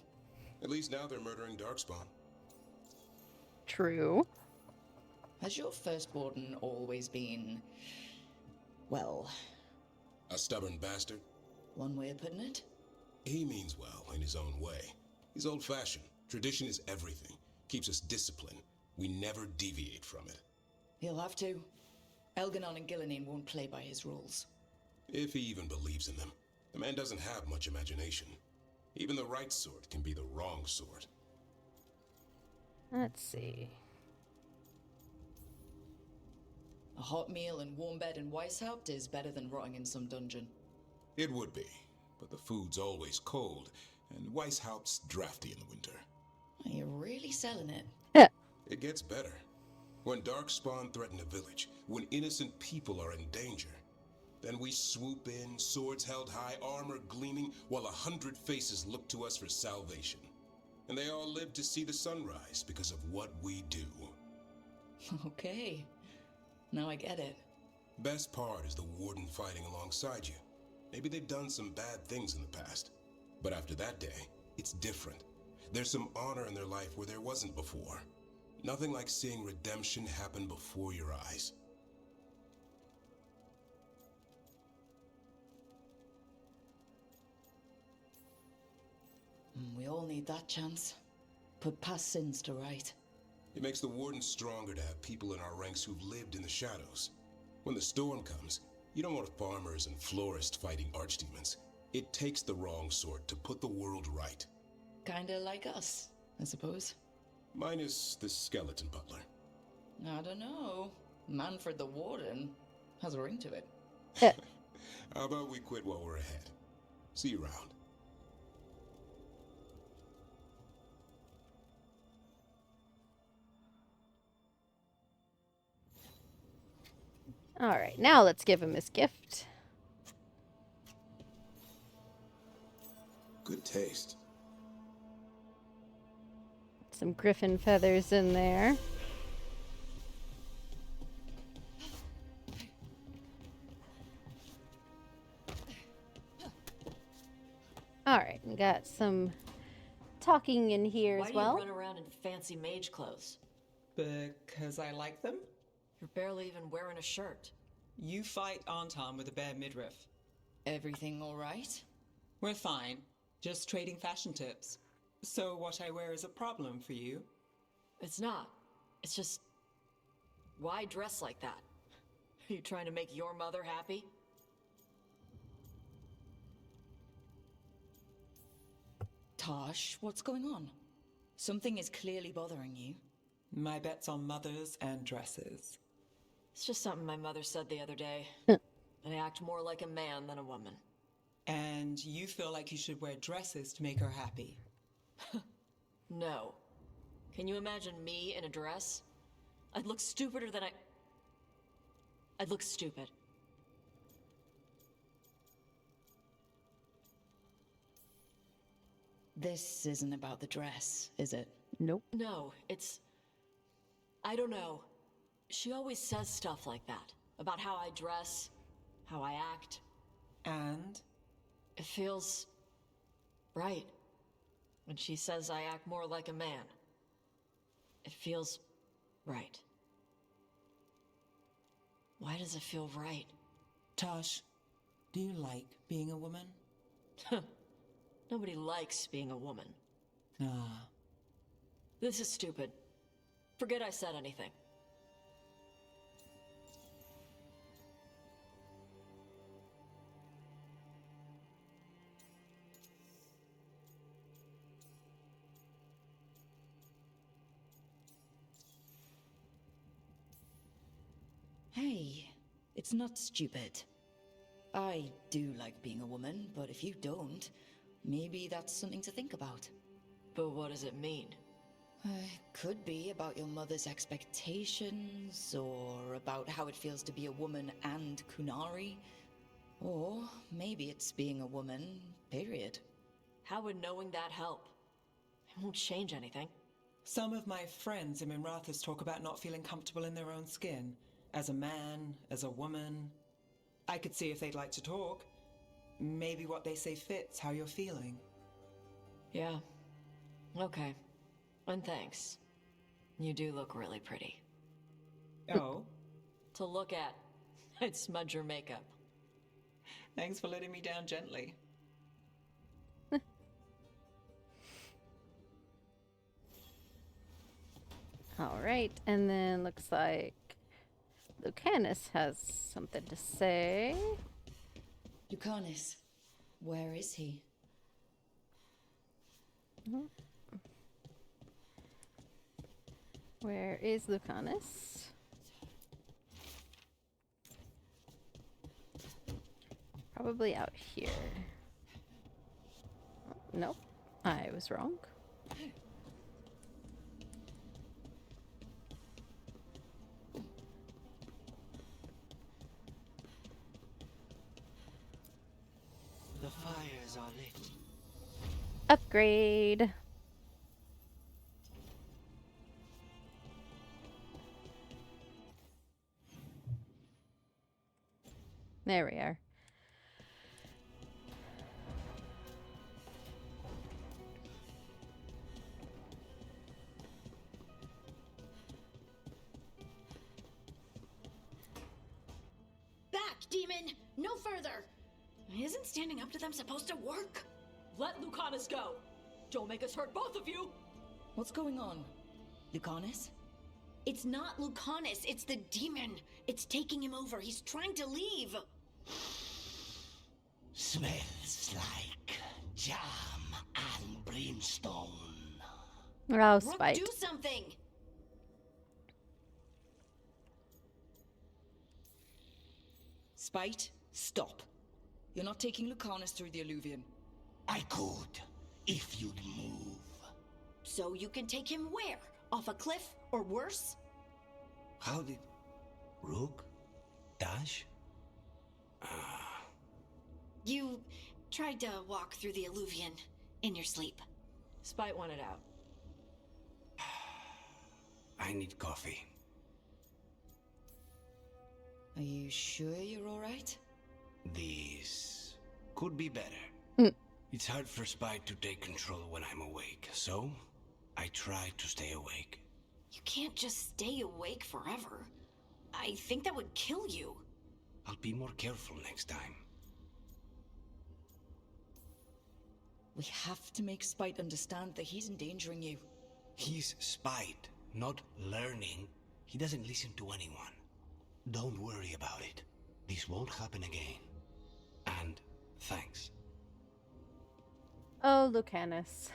At least now they're murdering Darkspawn. True. Has your first warden always been, well... A stubborn bastard? One way of putting it? He means well in his own way. He's old-fashioned. Tradition is everything. Keeps us disciplined. We never deviate from it. He'll have to. Elganon and Gillenine won't play by his rules. If he even believes in them. The man doesn't have much imagination. Even the right sort can be the wrong sort. Let's see. A hot meal and warm bed in Weishaupt is better than rotting in some dungeon. It would be, but the food's always cold, and Weishaupt's drafty in the winter. You're really selling it. It gets better. When Darkspawn threaten a village, when innocent people are in danger, then we swoop in, swords held high, armor gleaming, while 100 faces look to us for salvation. And they all live to see the sunrise because of what we do. Okay. Now I get it. Best part is the warden fighting alongside you. Maybe they've done some bad things in the past. But after that day, it's different. There's some honor in their life where there wasn't before. Nothing like seeing redemption happen before your eyes. We all need that chance. Put past sins to right. It makes the warden stronger to have people in our ranks who've lived in the shadows. When the storm comes, you don't want farmers and florists fighting archdemons. It takes the wrong sort to put the world right. Kinda like us, I suppose. Minus the skeleton butler. I don't know. Manfred the Warden has a ring to it. How about we quit while we're ahead? See you around. All right, now let's give him his gift. Good taste. Some griffin feathers in there. All right, we got some talking in here as well. Why do you run around in fancy mage clothes? Because I like them? You're barely even wearing a shirt. You fight Anton with a bare midriff. Everything all right? We're fine. Just trading fashion tips. So what I wear is a problem for you? It's not. It's just... Why dress like that? Are you trying to make your mother happy? Tosh, what's going on? Something is clearly bothering you. My bet's on mothers and dresses. It's just something my mother said the other day. That I act more like a man than a woman. And you feel like you should wear dresses to make her happy? No. Can you imagine me in a dress? I'd look stupider than I'd look stupid. This isn't about the dress, is it? Nope. No, it's... I don't know. She always says stuff like that. About how I dress, how I act. And? It feels... right. When she says I act more like a man. It feels... right. Why does it feel right? Tosh, Do you like being a woman? Nobody likes being a woman. Ah. This is stupid. Forget I said anything. Hey, it's not stupid. I do like being a woman, but if you don't, maybe that's something to think about. But what does it mean? Could be about your mother's expectations, or about how it feels to be a woman and Kunari. Or maybe it's being a woman, period. How would knowing that help? It won't change anything. Some of my friends in Minrathous talk about not feeling comfortable in their own skin. As a man, as a woman. I could see if they'd like to talk. Maybe what they say fits how you're feeling. Yeah. Okay. And thanks. You do look really pretty. Oh? To look at. I'd smudge your makeup. Thanks for letting me down gently. Alright, and then looks like Lucanus has something to say. Lucanus, where is he? Where is Lucanus? Probably out here. Oh, nope, I was wrong. The fires are lit. Upgrade. There we are. Back, demon! No further! Isn't standing up to them supposed to work? Let Lucanus go! Don't make us hurt both of you! What's going on? Lucanus? It's not Lucanus, it's the demon. It's taking him over. He's trying to leave. Smells like jam and brimstone. Oh, Rook, spite. do something! Spite, stop. You're not taking Lucanus through the Alluvion. I could, if you'd move. So you can take him where? Off a cliff, or worse? How did... Rook? Dash? You tried to walk through the Alluvion in your sleep. Spite wanted out. I need coffee. Are you sure you're alright? This could be better. It's hard for Spite to take control when I'm awake, so I try to stay awake. You can't just stay awake forever. I think that would kill you. I'll be more careful next time. We have to make Spite understand that he's endangering you. He's Spite, not learning. He doesn't listen to anyone. Don't worry about it. This won't happen again. And thanks. Oh, Lucanus.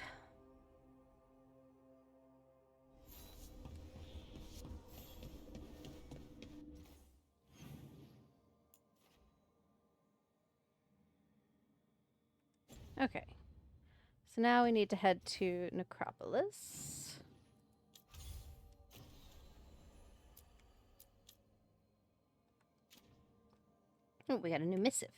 Okay. So now we need to head to Necropolis. Oh, we got a new missive.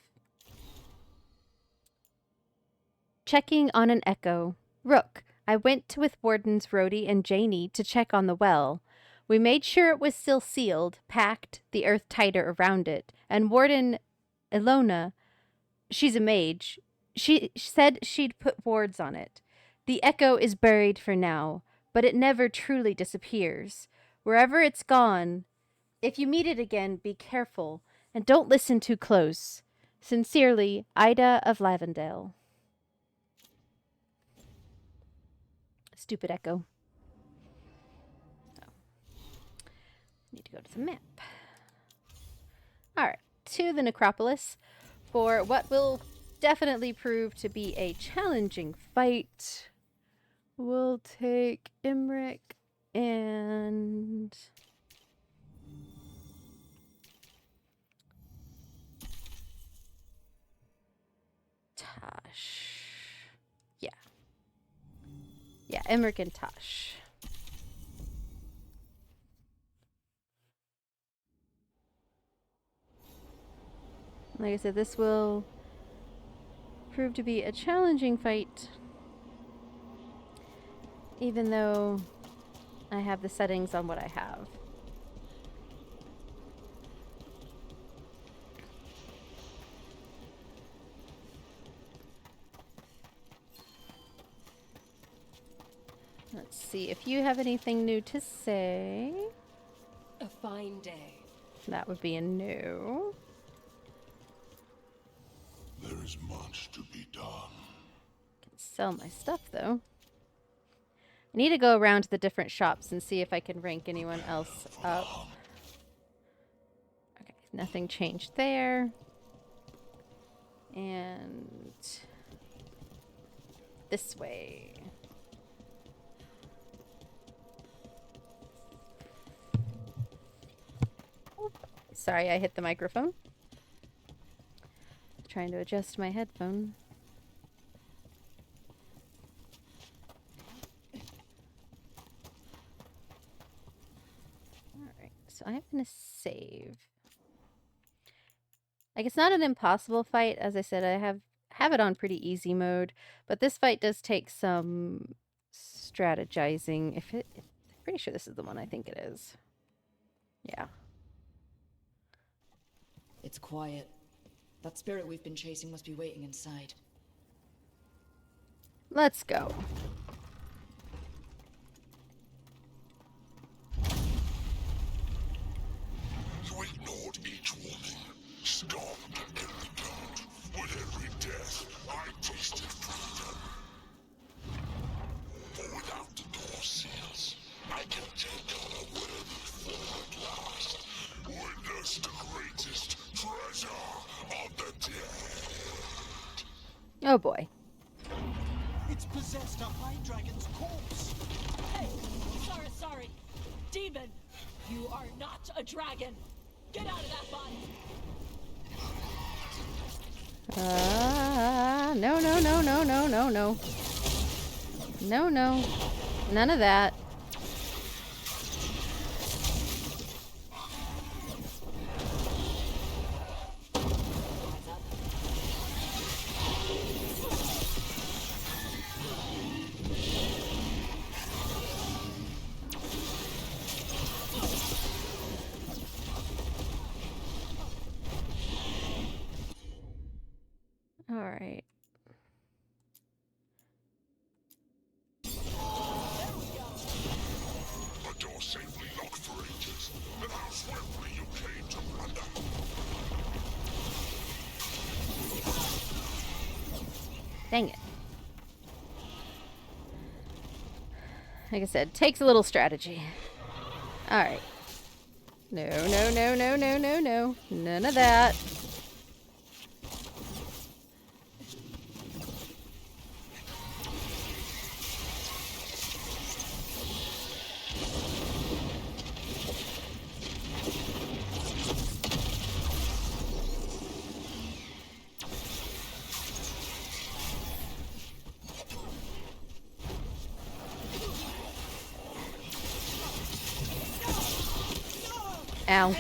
Checking on an echo. Rook, I went with Wardens Rhodey and Janie to check on the well. We made sure it was still sealed, packed the earth tighter around it, and Warden Ilona, she's a mage, she said she'd put wards on it. The echo is buried for now, but it never truly disappears. Wherever it's gone, if you meet it again, be careful, and don't listen too close. Sincerely, Ida of Lavendale. Stupid echo. Oh. Need to go to the map. Alright, to the necropolis for what will definitely prove to be a challenging fight. We'll take Imric and Tosh. Yeah. Yeah, Imric and Tosh. Like I said, this will prove to be a challenging fight, even though I have the settings on what I have. Let's see if you have anything new to say. A fine day. That would be a no. There is much to be done. Can sell my stuff though. I need to go around to the different shops and see if I can rank anyone else up. Okay, nothing changed there. And this way. Sorry, I hit the microphone. Trying to adjust my headphone. Alright, so I'm going to save. Like, it's not an impossible fight. As I said, I have it on pretty easy mode. But this fight does take some strategizing. I'm pretty sure this is the one I think it is. Yeah. It's quiet. That spirit we've been chasing must be waiting inside. Let's go. You ignored each warning, stopped every doubt. With every death, I tasted freedom. But without the door seals, I can take on a worthy form at last. Witness the greatest treasure of the dead. Oh boy. It's possessed a high dragon's corpse. Hey, sorry. Demon, you are not a dragon. Get out of that body. No. No. None of that. All right. The door safely locked for ages, and how swiftly you came to plunder. Dang it. Like I said, takes a little strategy. All right. No. None of that. Ow.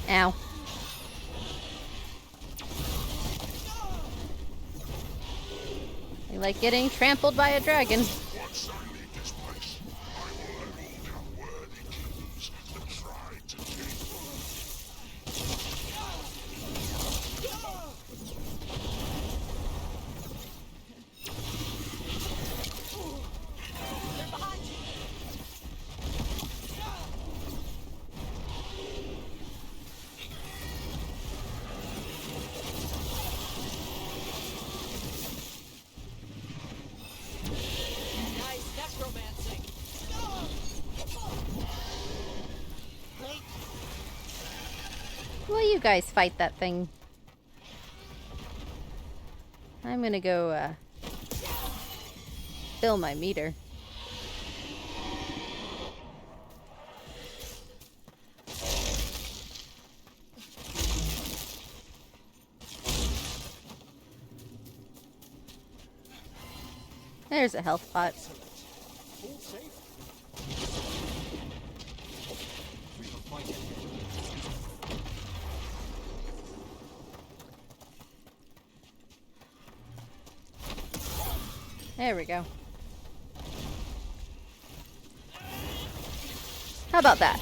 Ow. I like getting trampled by a dragon. Once I leave this place, I will have all their worthy kings to try guys fight that thing. I'm gonna go fill my meter. There's a health pot. There we go. How about that?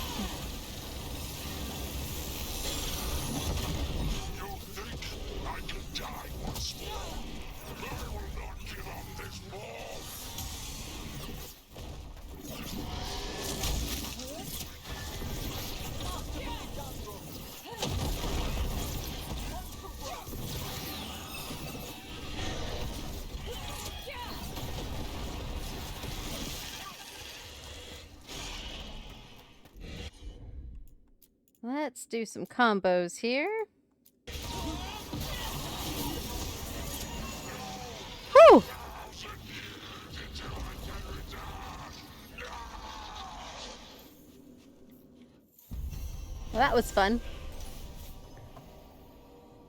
Let's do some combos here. Whew! Well, that was fun.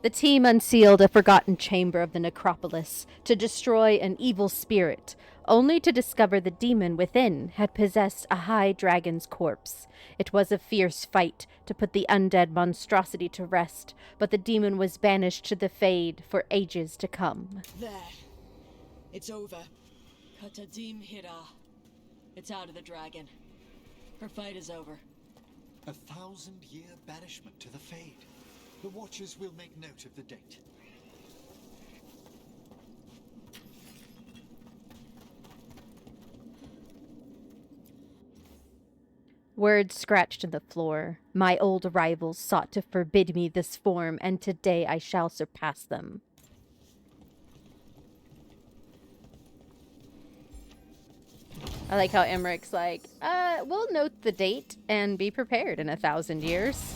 The team unsealed a forgotten chamber of the necropolis to destroy an evil spirit, only to discover the demon within had possessed a high dragon's corpse. It was a fierce fight to put the undead monstrosity to rest, but the demon was banished to the Fade for ages to come. There. It's over. Katadim Hira. It's out of the dragon. Her fight is over. 1,000-year banishment to the Fade. The Watchers will make note of the date. Words scratched in the floor. My old rivals sought to forbid me this form, and today I shall surpass them. I like how Emmerich's like, we'll note the date and be prepared in 1,000 years.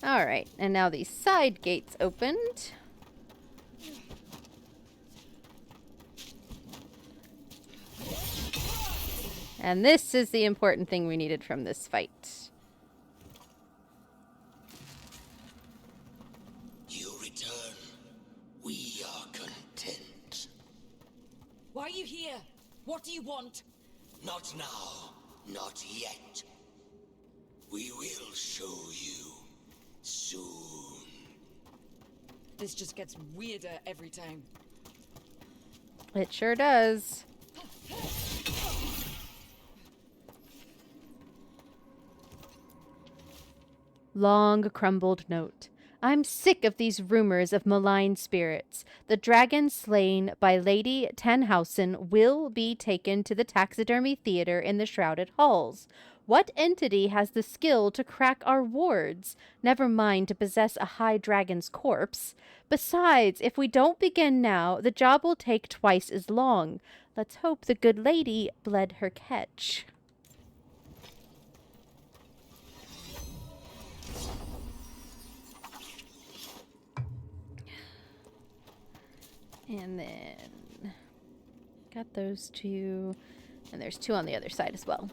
Alright, and now the side gates opened. And this is the important thing we needed from this fight. You return. We are content. Why are you here? What do you want? Not now. Not yet. We will show you soon. This just gets weirder every time. It sure does. Long crumbled note. I'm sick of these rumors of malign spirits. The dragon slain by Lady Tannhausen will be taken to the taxidermy theater in the shrouded halls. What entity has the skill to crack our wards? Never mind to possess a high dragon's corpse. Besides, if we don't begin now, the job will take twice as long. Let's hope the good lady bled her catch. And then got those two, and there's two on the other side as well.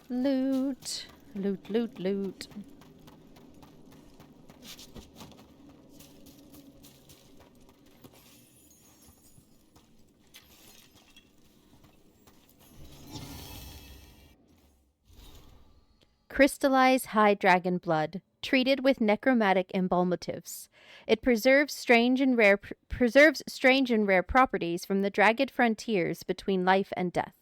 Loot, loot, loot, loot. Crystallized high dragon blood, treated with necromantic embalmatives. It preserves strange and rare properties from the dragged frontiers between life and death.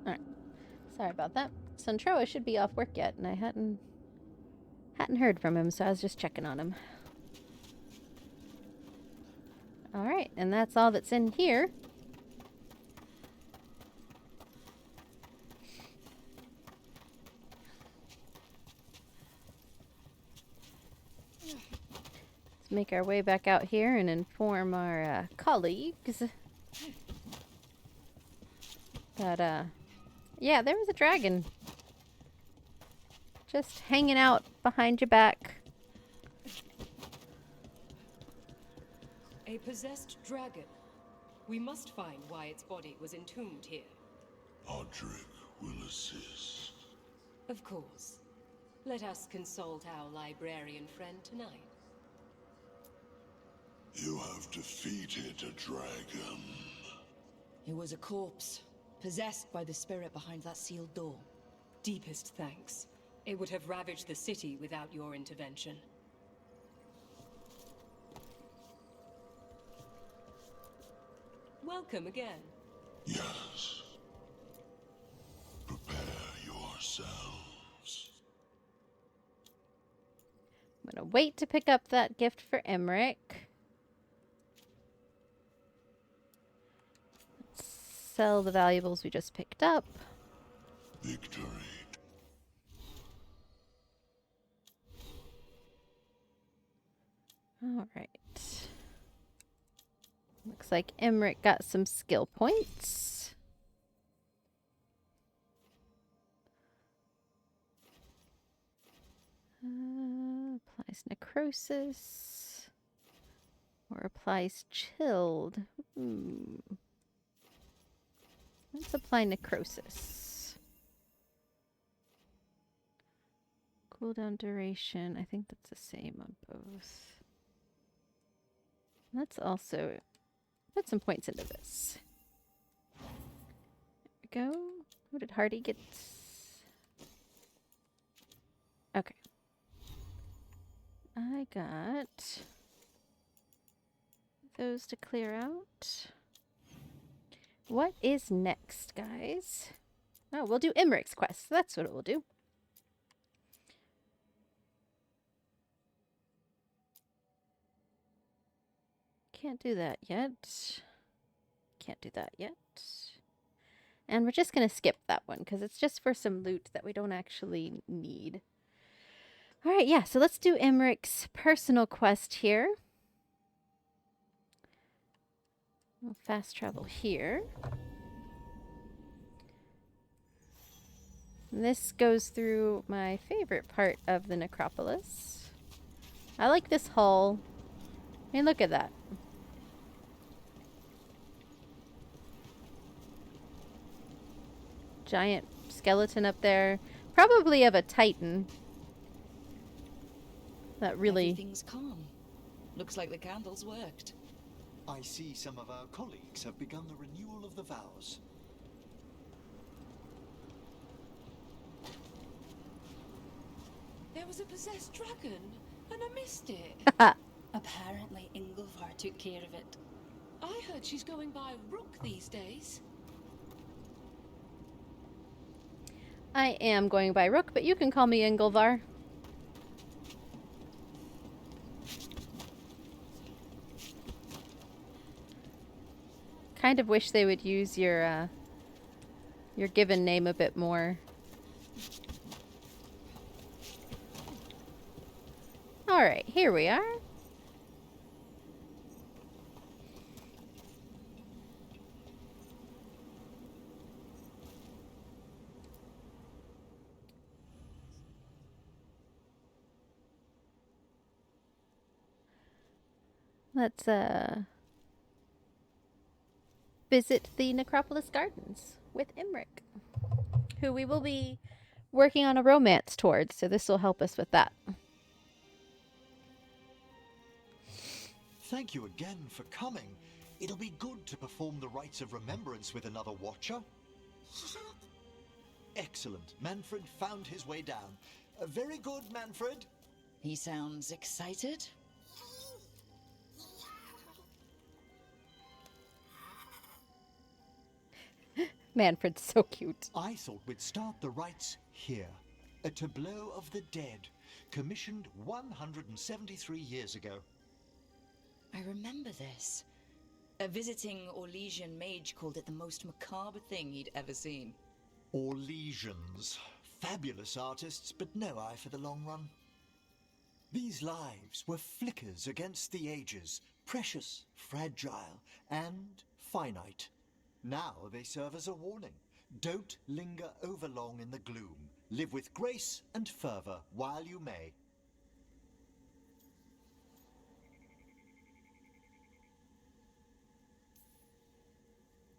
Alright. Sorry about that. Suntroa should be off work yet, and I hadn't heard from him, so I was just checking on him. Alright, and that's all that's in here. Let's make our way back out here and inform our colleagues that, yeah, there was a dragon. Just hanging out behind your back. A possessed dragon. We must find why its body was entombed here. Audric will assist. Of course. Let us consult our librarian friend tonight. You have defeated a dragon. It was a corpse, possessed by the spirit behind that sealed door. Deepest thanks. It would have ravaged the city without your intervention. Welcome again. Yes. Prepare yourselves. I'm gonna wait to pick up that gift for Emmerich. Let's sell the valuables we just picked up. Victory. Alright. Looks like Emmerich got some skill points. Applies necrosis. Or applies chilled. Let's apply necrosis. Cooldown duration. I think that's the same on both. Let's also put some points into this. There we go. What did Hardy get? Okay. I got those to clear out. What is next, guys? Oh, we'll do Emmerich's quest. That's what it will do. Can't do that yet. Can't do that yet. And we're just going to skip that one because it's just for some loot that we don't actually need. Alright, yeah, so let's do Emmerich's personal quest here. We'll fast travel here. And this goes through my favorite part of the necropolis. I like this hall. I mean, look at that. Giant skeleton up there. Probably of a titan. That really... Everything's calm. Looks like the candles worked. I see some of our colleagues have begun the renewal of the vows. There was a possessed dragon, and I missed it. Apparently Ingolvar took care of it. I heard she's going by Rook these days. I am going by Rook, but you can call me Ingolvar. Kind of wish they would use your given name a bit more. Alright, here we are. Let's visit the Necropolis Gardens with Emmerich, who we will be working on a romance towards, so this will help us with that. Thank you again for coming. It'll be good to perform the rites of remembrance with another watcher. Excellent. Manfred found his way down. Very good, Manfred. He sounds excited. Manfred's so cute. I thought we'd start the rites here. A tableau of the dead, commissioned 173 years ago. I remember this. A visiting Orlesian mage called it the most macabre thing he'd ever seen. Orlesians. Fabulous artists, but no eye for the long run. These lives were flickers against the ages, precious, fragile, and finite. Now they serve as a warning. Don't linger overlong in the gloom. Live with grace and fervor while you may.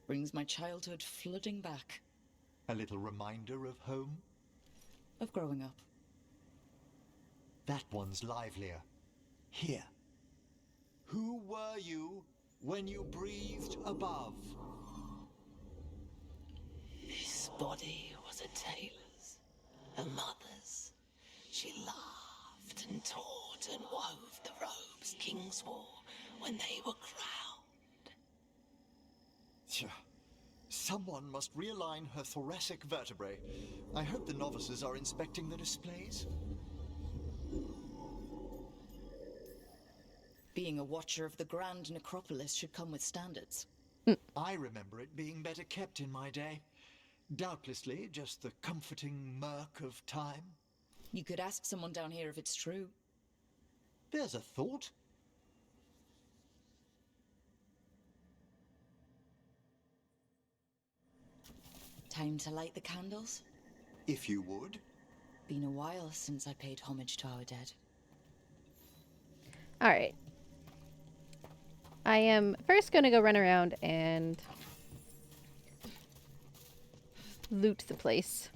Brings my childhood flooding back. A little reminder of home? Of growing up. That one's livelier. Here. Who were you when you breathed above? This body was a tailor's, a mother's. She laughed and taught and wove the robes kings wore when they were crowned. Tja. Someone must realign her thoracic vertebrae. I hope the novices are inspecting the displays. Being a watcher of the Grand Necropolis should come with standards. I remember it being better kept in my day. Doubtlessly just the comforting murk of time. You could ask someone down here if it's true. There's a thought. Time to light the candles? If you would. Been a while since I paid homage to our dead. Alright. I am first going to go run around and loot the place.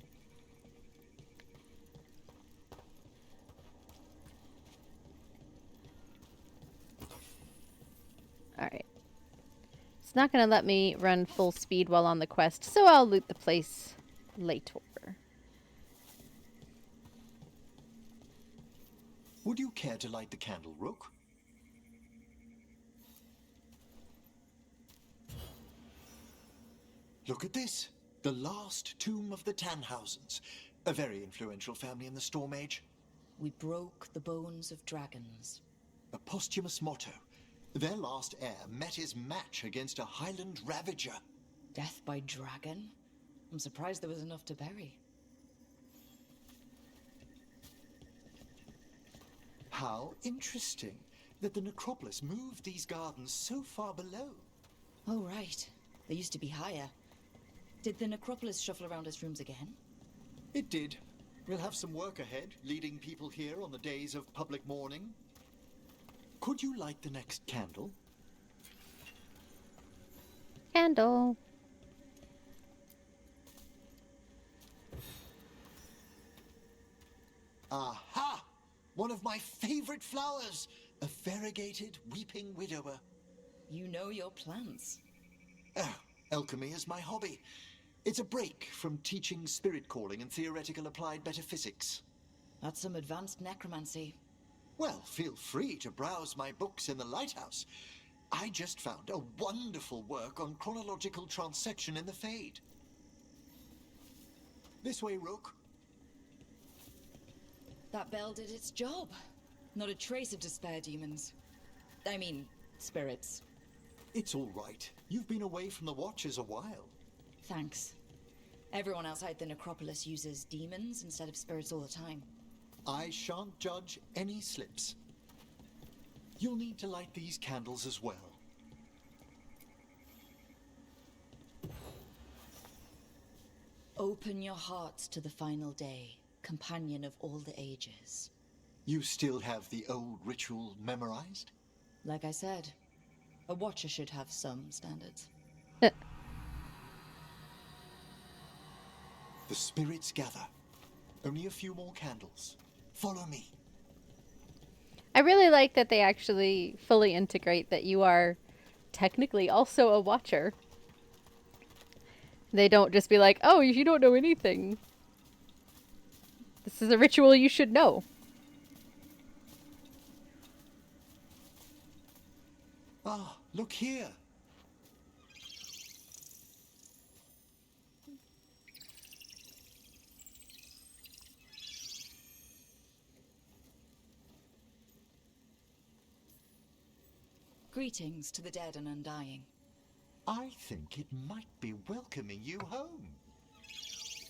Alright. It's not going to let me run full speed while on the quest, so I'll loot the place later. Would you care to light the candle, Rook? Look at this. The last tomb of the Tannhausens. A very influential family in the Storm Age. We broke the bones of dragons. A posthumous motto. Their last heir met his match against a Highland Ravager. Death by dragon? I'm surprised there was enough to bury. How interesting that the necropolis moved these gardens so far below. Oh, right. They used to be higher. Did the necropolis shuffle around its rooms again? It did. We'll have some work ahead, leading people here on the days of public mourning. Could you light the next candle? Candle. Aha! One of my favorite flowers! A variegated weeping widower. You know your plants. Oh, alchemy is my hobby. It's a break from teaching spirit calling and theoretical applied metaphysics. That's some advanced necromancy. Well, feel free to browse my books in the lighthouse. I just found a wonderful work on chronological transection in the Fade. This way, Rook. That bell did its job. Not a trace of despair demons. I mean, spirits. It's all right. You've been away from the Watchers a while. Thanks. Everyone outside the necropolis uses demons instead of spirits all the time. I shan't judge any slips. You'll need to light these candles as well. Open your hearts to the final day, companion of all the ages. You still have the old ritual memorized? Like I said, a watcher should have some standards. The spirits gather. Only a few more candles. Follow me. I really like that they actually fully integrate that you are technically also a watcher. They don't just be like, oh, you don't know anything. This is a ritual you should know. Ah, look here. Greetings to the dead and undying. I think it might be welcoming you home.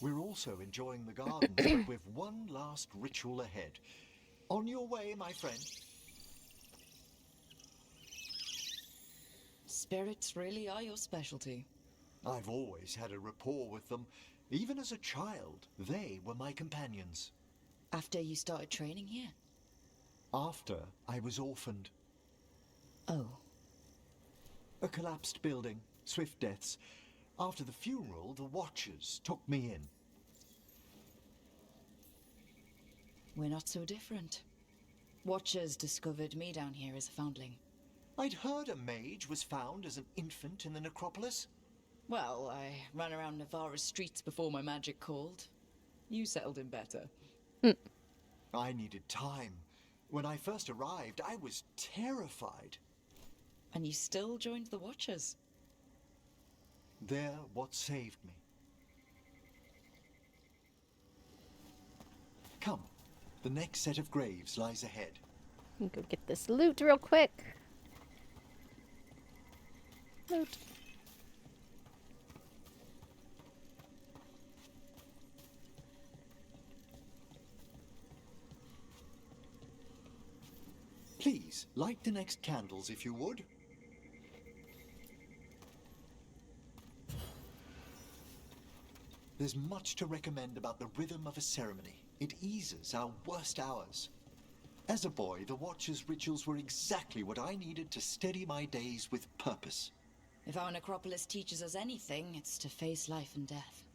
We're also enjoying the gardens, but with one last ritual ahead. On your way, my friend. Spirits really are your specialty. I've always had a rapport with them. Even as a child, they were my companions. After you started training here? After I was orphaned. Oh. A collapsed building, swift deaths. After the funeral, the Watchers took me in. We're not so different. Watchers discovered me down here as a foundling. I'd heard a mage was found as an infant in the necropolis. Well, I ran around Navarra's streets before my magic called. You settled in better. I needed time. When I first arrived, I was terrified. And you still joined the Watchers? They're what saved me. Come, the next set of graves lies ahead. Let me go get this loot real quick. Loot. Please, light the next candles if you would. There's much to recommend about the rhythm of a ceremony. It eases our worst hours. As a boy, the Watcher's rituals were exactly what I needed to steady my days with purpose. If our necropolis teaches us anything, it's to face life and death.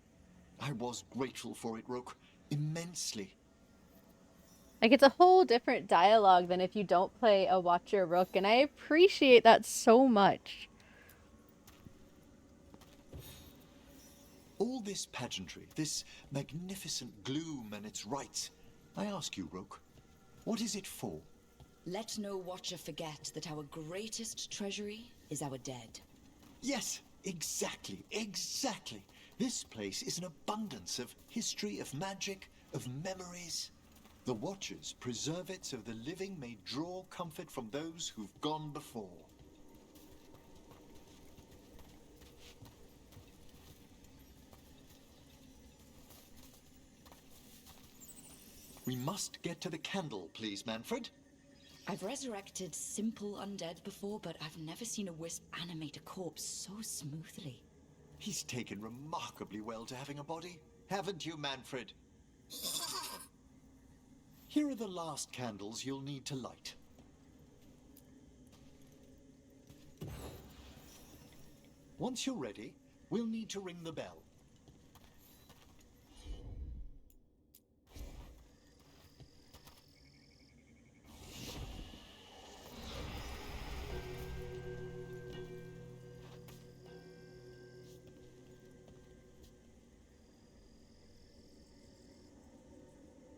I was grateful for it, Rook. Immensely. Like, it's a whole different dialogue than if you don't play a Watcher Rook, and I appreciate that so much. All this pageantry, this magnificent gloom and its rites, I ask you, Rook, what is it for? Let no Watcher forget that our greatest treasury is our dead. Yes, exactly, exactly. This place is an abundance of history, of magic, of memories. The Watchers preserve it so the living may draw comfort from those who've gone before. We must get to the candle, please, Manfred. I've resurrected simple undead before, but I've never seen a wisp animate a corpse so smoothly. He's taken remarkably well to having a body, haven't you, Manfred? Here are the last candles you'll need to light. Once you're ready, we'll need to ring the bell.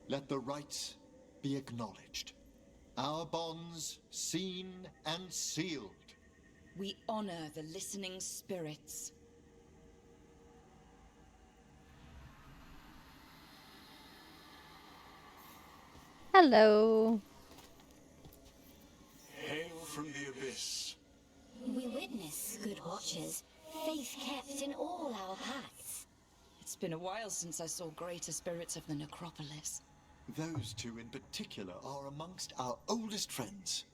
Let the rites be acknowledged. Our bonds seen and sealed. We honor the listening spirits. Hello. Hail from the abyss. We witness, good Watchers, faith kept in all our paths. It's been a while since I saw greater spirits of the necropolis. Those two in particular are amongst our oldest friends.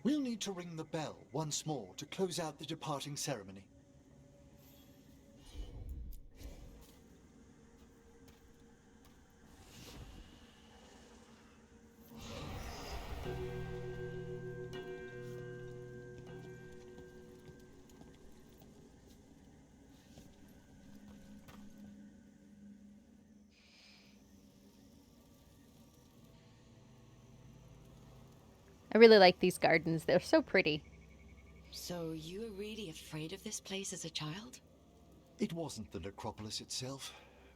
We'll need to ring the bell once more to close out the departing ceremony. I really like these gardens. They're so pretty. So you were really afraid of this place as a child? It wasn't the necropolis itself,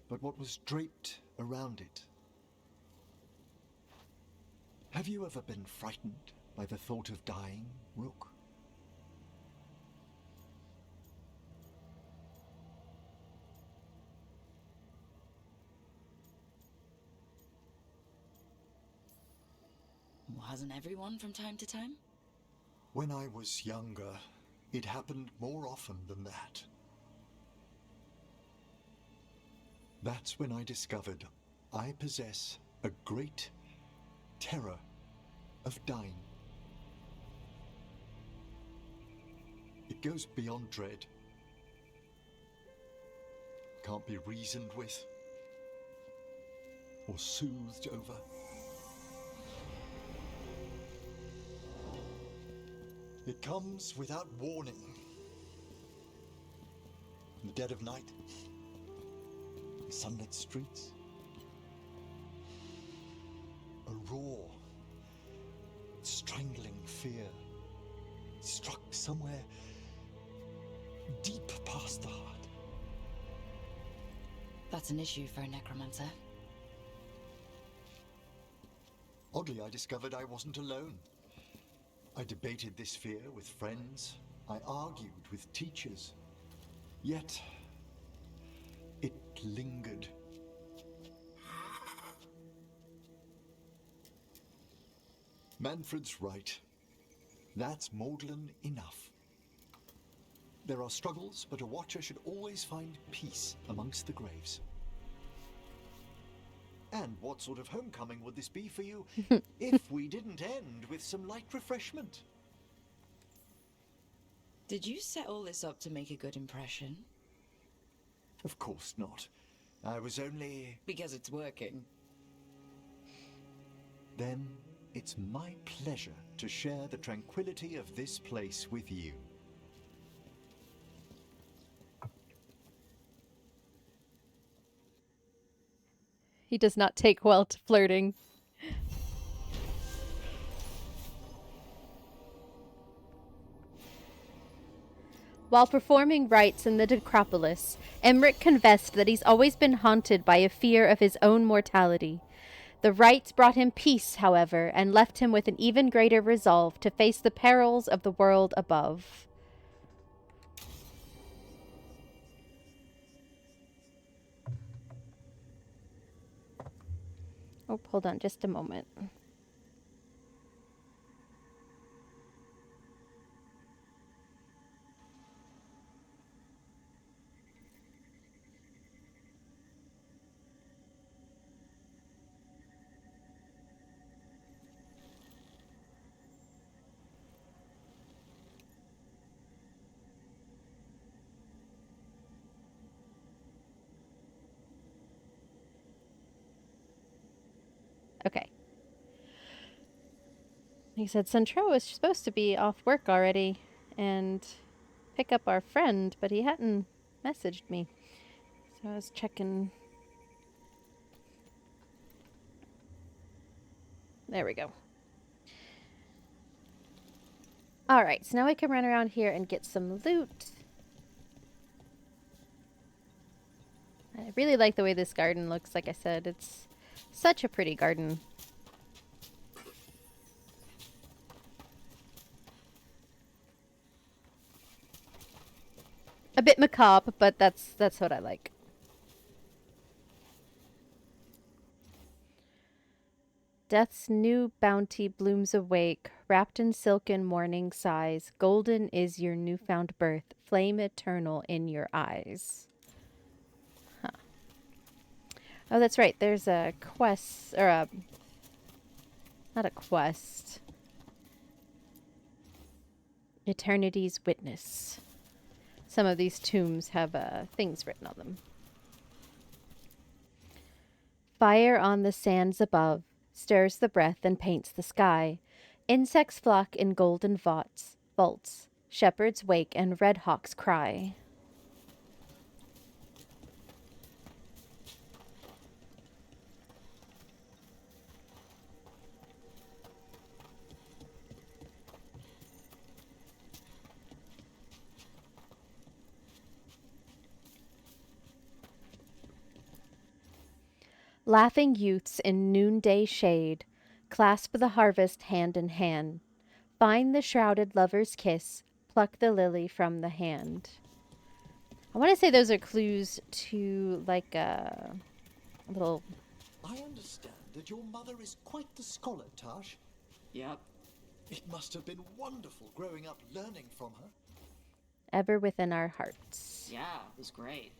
but what was draped around it. Have you ever been frightened by the thought of dying, Rook? Hasn't everyone from time to time? When I was younger, it happened more often than that. That's when I discovered I possess a great terror of dying. It goes beyond dread. Can't be reasoned with or soothed over. It comes without warning. In the dead of night, the sunlit streets, a raw, strangling fear struck somewhere deep past the heart. That's an issue for a necromancer. Oddly, I discovered I wasn't alone. I debated this fear with friends. I argued with teachers. Yet, it lingered. Manfred's right. That's maudlin enough. There are struggles, but a watcher should always find peace amongst the graves. And what sort of homecoming would this be for you if we didn't end with some light refreshment? Did you set all this up to make a good impression? Of course not. I was only... Because it's working. Then it's my pleasure to share the tranquility of this place with you. He does not take well to flirting. While performing rites in the necropolis, Emmerich confessed that he's always been haunted by a fear of his own mortality. The rites brought him peace, however, and left him with an even greater resolve to face the perils of the world above. Oh, hold on just a moment. Okay. He said Centro was supposed to be off work already and pick up our friend, but he hadn't messaged me. So I was checking. There we go. Alright, so now I can run around here and get some loot. I really like the way this garden looks, like I said. It's such a pretty garden. A bit macabre, but that's what I like. Death's new bounty blooms awake, wrapped in silken morning sighs. Golden is your newfound birth, flame eternal in your eyes. Huh. Oh, that's right. There's a quest, or a... not a quest. Eternity's Witness. Some of these tombs have things written on them. Fire on the sands above stirs the breath and paints the sky. Insects flock in golden vaults. Shepherds wake and red hawks cry. Laughing youths in noonday shade, Clasp the harvest hand in hand. Find the shrouded lover's kiss. Pluck the lily from the hand. I want to say those are clues to, like, a little... I understand that your mother is quite the scholar, Tash. Yep. It must have been wonderful growing up learning from her. Ever within our hearts. Yeah, it was great.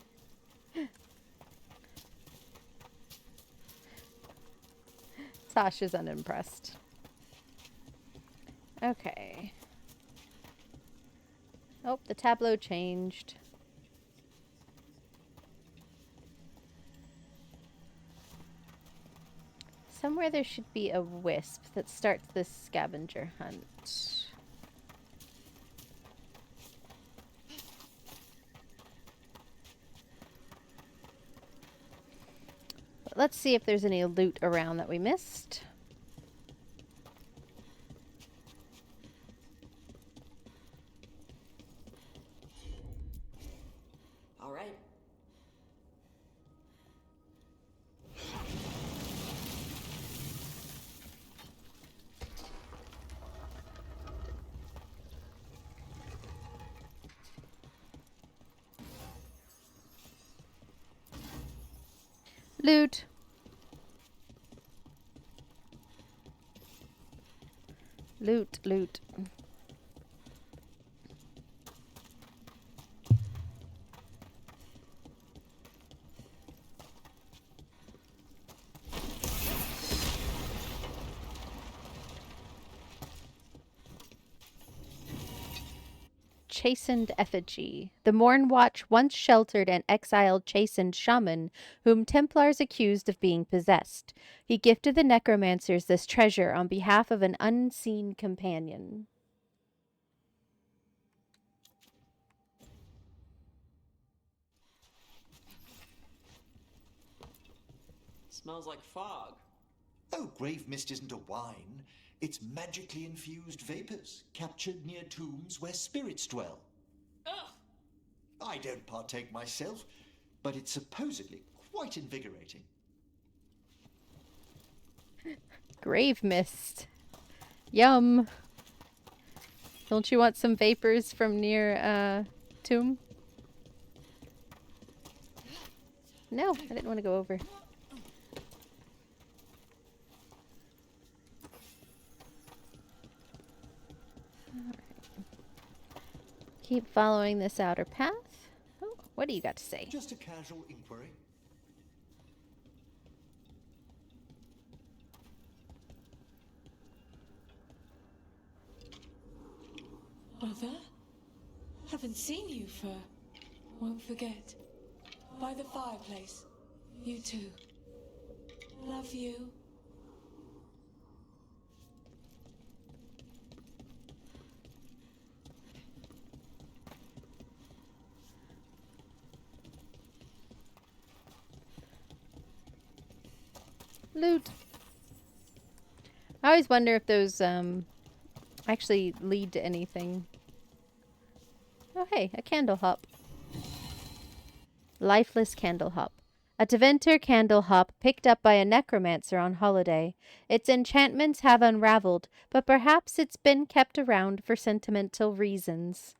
Tasha's unimpressed. Okay. Oh, the tableau changed. Somewhere there should be a wisp that starts this scavenger hunt. But let's see if there's any loot around that we missed. All right. Loot. Loot, loot. Chastened effigy. The Morn Watch once sheltered an exiled chastened shaman whom Templars accused of being possessed. He gifted the necromancers this treasure on behalf of an unseen companion. Smells like fog. Oh, grave mist isn't a wine. It's magically infused vapors captured near tombs where spirits dwell. Ugh. I don't partake myself, but it's supposedly quite invigorating. Grave mist. Yum. Don't you want some vapors from near tomb? No, I didn't want to go over. Keep following this outer path. Oh, what do you got to say? Just a casual inquiry. Mother? Haven't seen you for... Won't forget. By the fireplace. You too. Love you. Loot. I always wonder if those actually lead to anything. Oh hey, a candle hop. Lifeless candle hop. A Deventer candle hop picked up by a necromancer on holiday. Its enchantments have unraveled, but perhaps it's been kept around for sentimental reasons.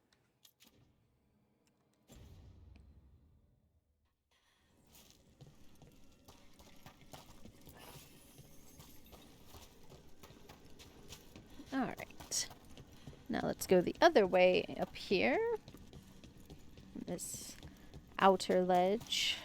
Alright. Now let's go the other way up here. This outer ledge.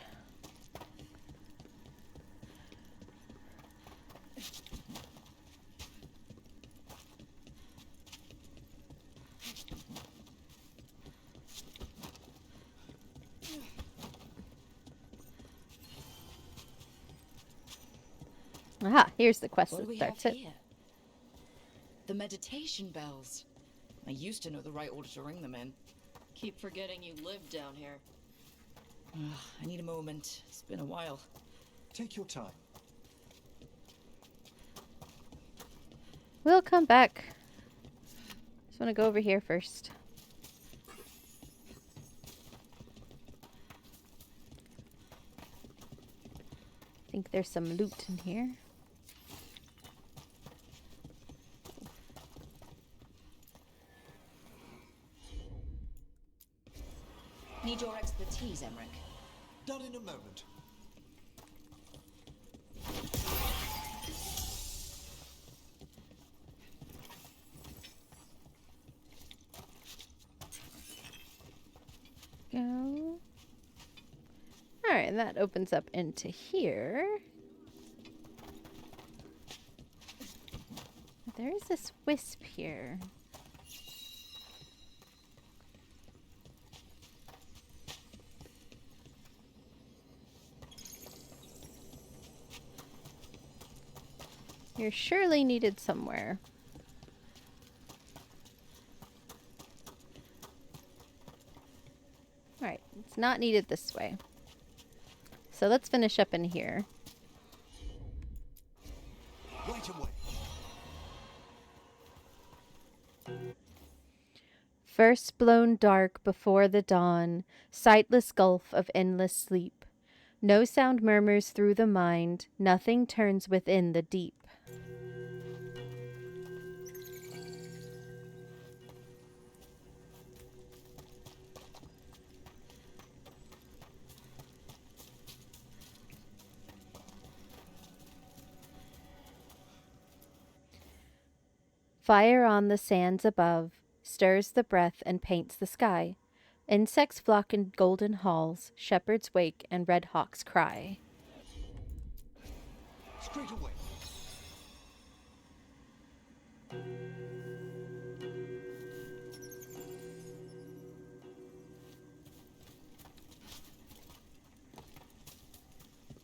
Aha, here's the quest What do that we have starts it. here? The meditation bells. I used to know the right order to ring them in. Keep forgetting you live down here. Ugh, I need a moment. It's been a while. Take your time. We'll come back. Just want to go over here first. I think there's some loot in here. Alright, and that opens up into here. There is this wisp here. You're surely needed somewhere. Alright, it's not needed this way. So let's finish up in here. Right away. First blown dark before the dawn, sightless gulf of endless sleep. No sound murmurs through the mind, nothing turns within the deep. Fire on the sands above, stirs the breath and paints the sky. Insects flock in golden halls, shepherds wake and red hawks cry. Straight away.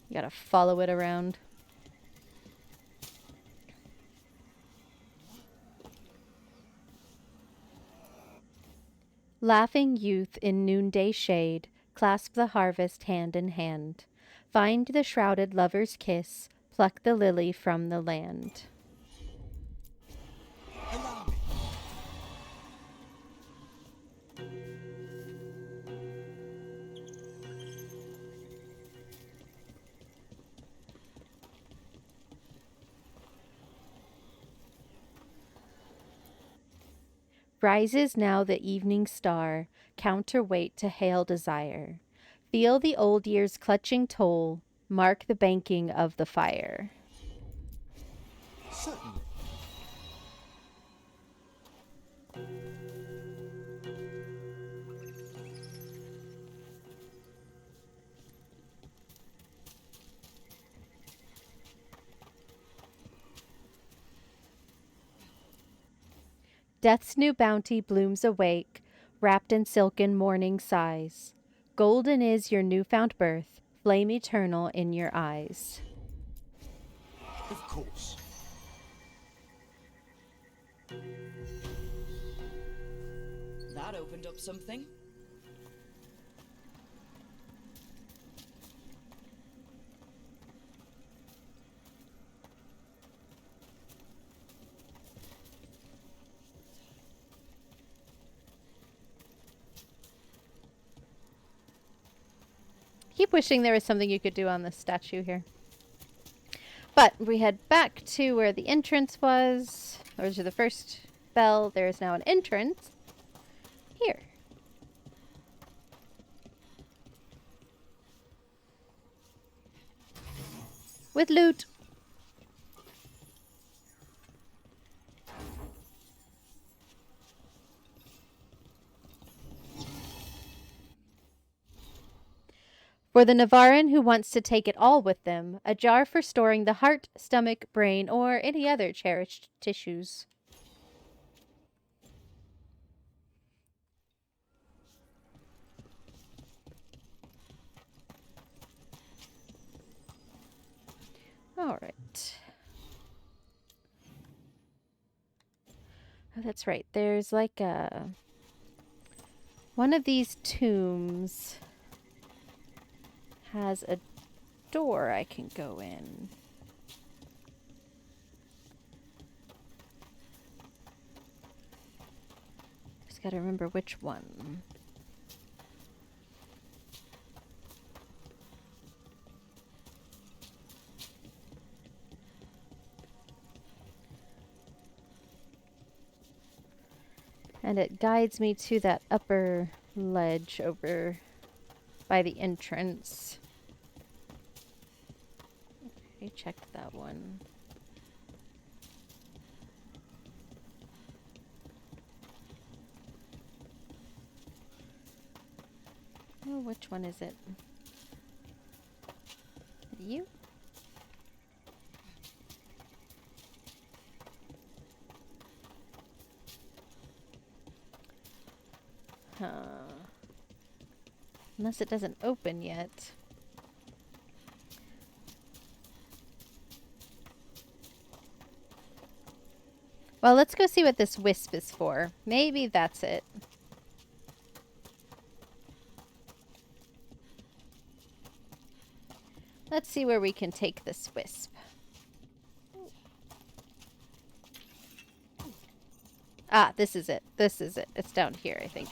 You gotta follow it around. Laughing youth in noonday shade, clasp the harvest hand in hand. Find the shrouded lover's kiss, pluck the lily from the land. Allow me. Rises now the evening star, counterweight to hail desire. Feel the old year's clutching toll, mark the banking of the fire. Certainly. Death's new bounty blooms awake, wrapped in silken morning sighs. Golden is your newfound birth, flame eternal in your eyes. Of course. That opened up something. Keep wishing there was something you could do on this statue here. But we head back to where the entrance was. Or to the first bell. There is now an entrance here. With loot. For the Navaran who wants to take it all with them, a jar for storing the heart, stomach, brain, or any other cherished tissues. All right. Oh, that's right. There's like a... one of these tombs has a door I can go in. Just gotta remember which one. And it guides me to that upper ledge over by the entrance. I checked that one. Oh, which one is it? you. Huh. Unless it doesn't open yet. Well, let's go see what this wisp is for. Maybe that's it. Let's see where we can take this wisp. Ah, this is it. This is it. It's down here, I think.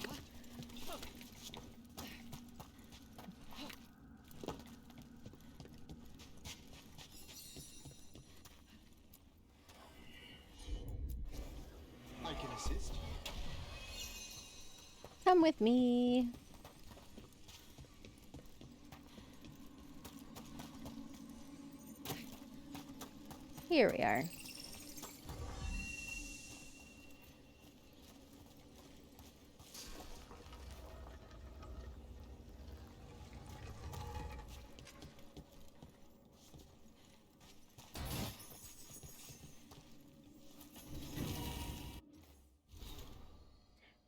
I can assist. Come with me. Here we are.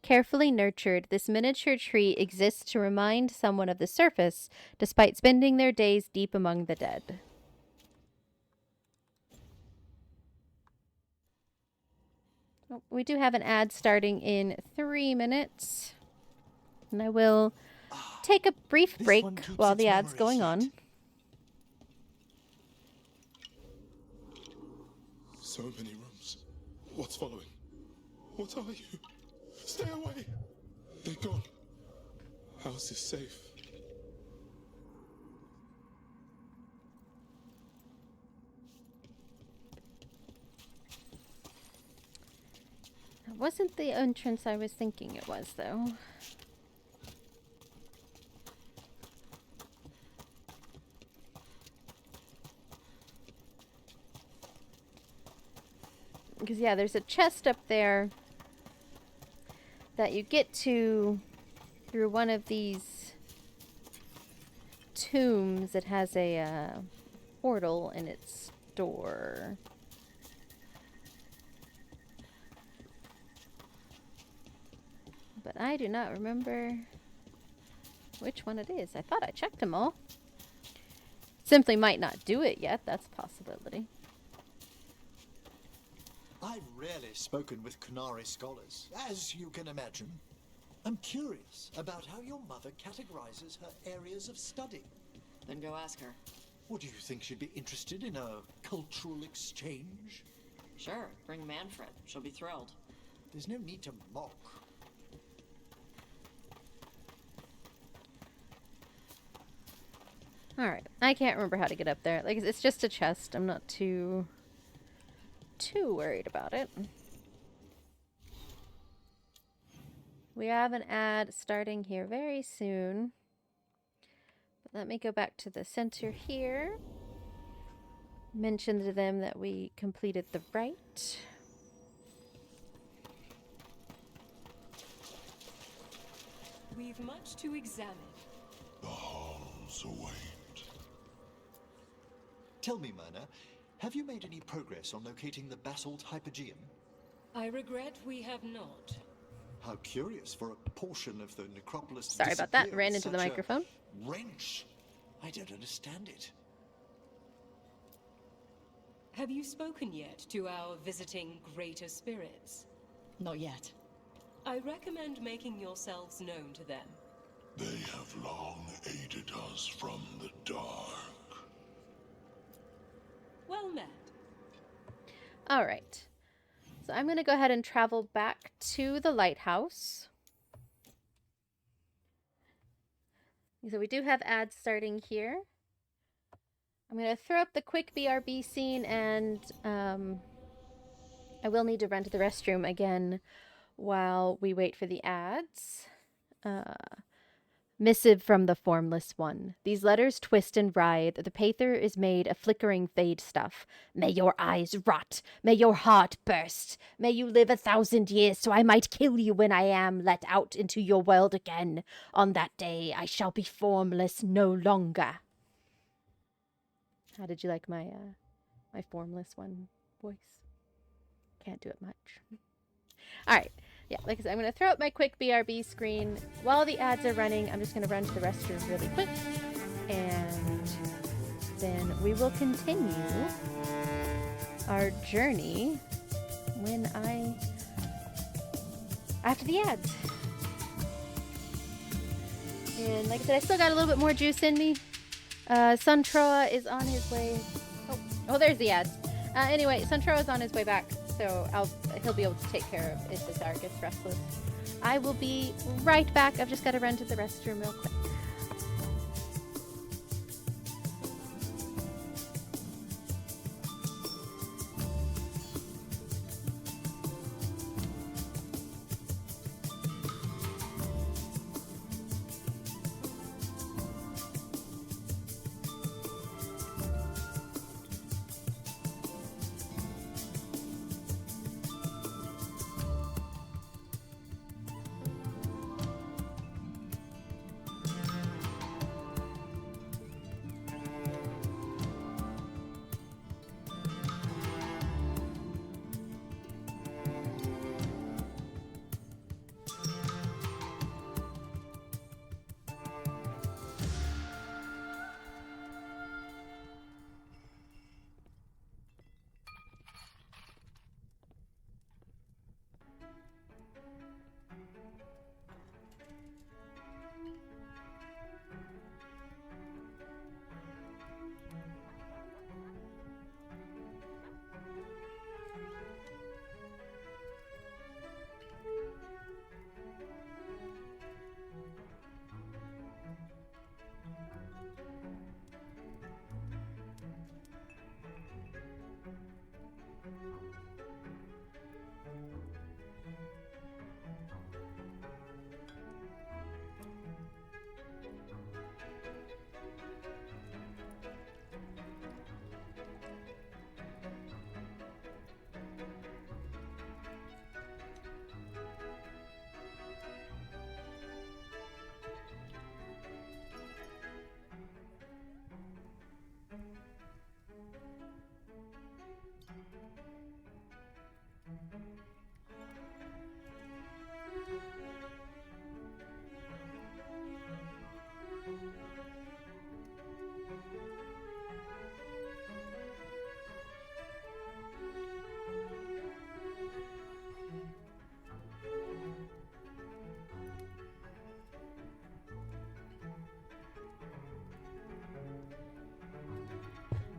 Carefully nurtured, this miniature tree exists to remind someone of the surface, despite spending their days deep among the dead. Oh, we do have an ad starting in 3 minutes. And I will take a brief break while the ad's going on. So many rooms. What's following? What are you? Stay away! They're gone. House is safe. That wasn't the entrance I was thinking it was, though. Because, yeah, there's a chest up there that you get to through one of these tombs. It has a portal in its door. But I do not remember which one it is. I thought I checked them all. Simply might not do it yet. That's a possibility. I've rarely spoken with Kunari scholars, as you can imagine. I'm curious about how your mother categorizes her areas of study. Then go ask her. What, do you think she'd be interested in a cultural exchange? Sure, bring Manfred. She'll be thrilled. There's no need to mock. Alright, I can't remember how to get up there. Like, it's just a chest. I'm not too worried about it. We have an ad starting here very soon. But let me go back to the center here. Mention to them that we completed the rite. We've much to examine. The halls await. Tell me, Myrna, have you made any progress on locating the basalt hypogeum? I regret we have not. How curious for a portion of the necropolis. Sorry about that. Ran into the microphone. Wrench. I don't understand it. Have you spoken yet to our visiting greater spirits? Not yet. I recommend making yourselves known to them. They have long aided us from the dark. Well met. All right. So I'm going to go ahead and travel back to the lighthouse. So we do have ads starting here. I'm going to throw up the quick BRB scene, and I will need to run to the restroom again while we wait for the ads. Missive from the Formless One. These letters twist and writhe. The paper is made of flickering fade stuff. May your eyes rot. May your heart burst. May you live 1,000 years so I might kill you when I am let out into your world again. On that day I shall be formless no longer. How did you like my my formless one voice? Can't do it much. All right. Yeah, like I said, I'm going to throw up my quick BRB screen. While the ads are running, I'm just going to run to the restroom really quick. And then we will continue our journey after the ads. And like I said, I still got a little bit more juice in me. Suntroa is on his way. Oh, there's the ads. Anyway, Suntroa is on his way back, so he'll be able to take care of Ishazar gets restless. I will be right back. I've just got to run to the restroom real quick.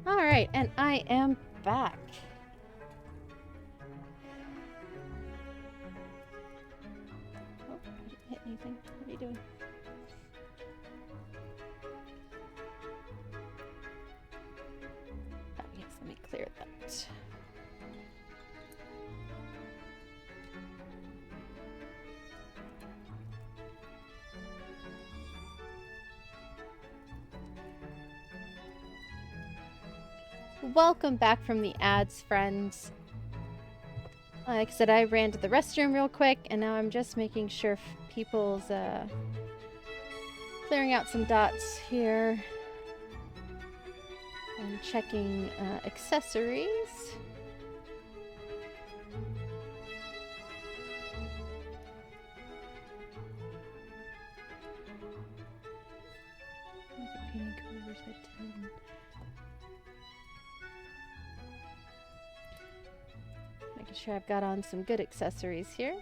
All right, and I am back. Oh, I didn't hit anything. What are you doing? Oh, yes, let me clear that. Welcome back from the ads, friends. Like I said, I ran to the restroom real quick, and now I'm just making sure people's clearing out some dots here. And checking accessories. Making sure I've got on some good accessories here.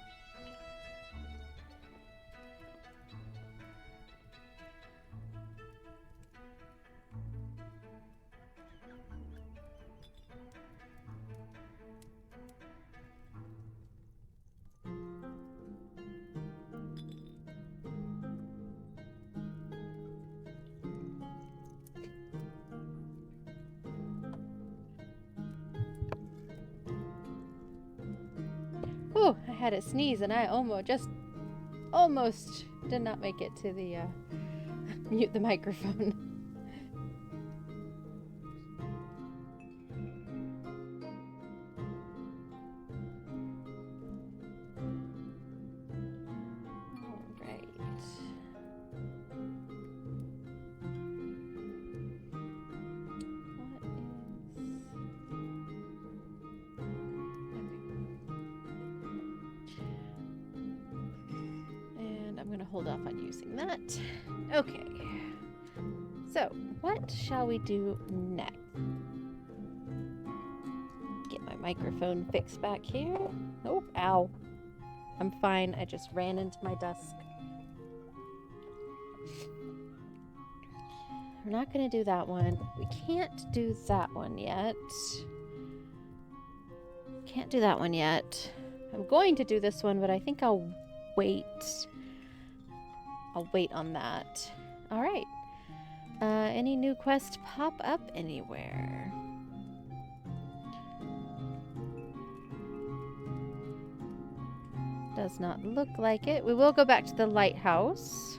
Whew, I had a sneeze and I almost did not make it to the mute the microphone. Alright. What hold off on using that. Okay. So, what shall we do next? Get my microphone fixed back here. Oh, ow. I'm fine. I just ran into my desk. We're not going to do that one. We can't do that one yet. Can't do that one yet. I'm going to do this one, but I think I'll wait. I'll wait on that. All right. Any new quests pop up anywhere? Does not look like it. We will go back to the lighthouse.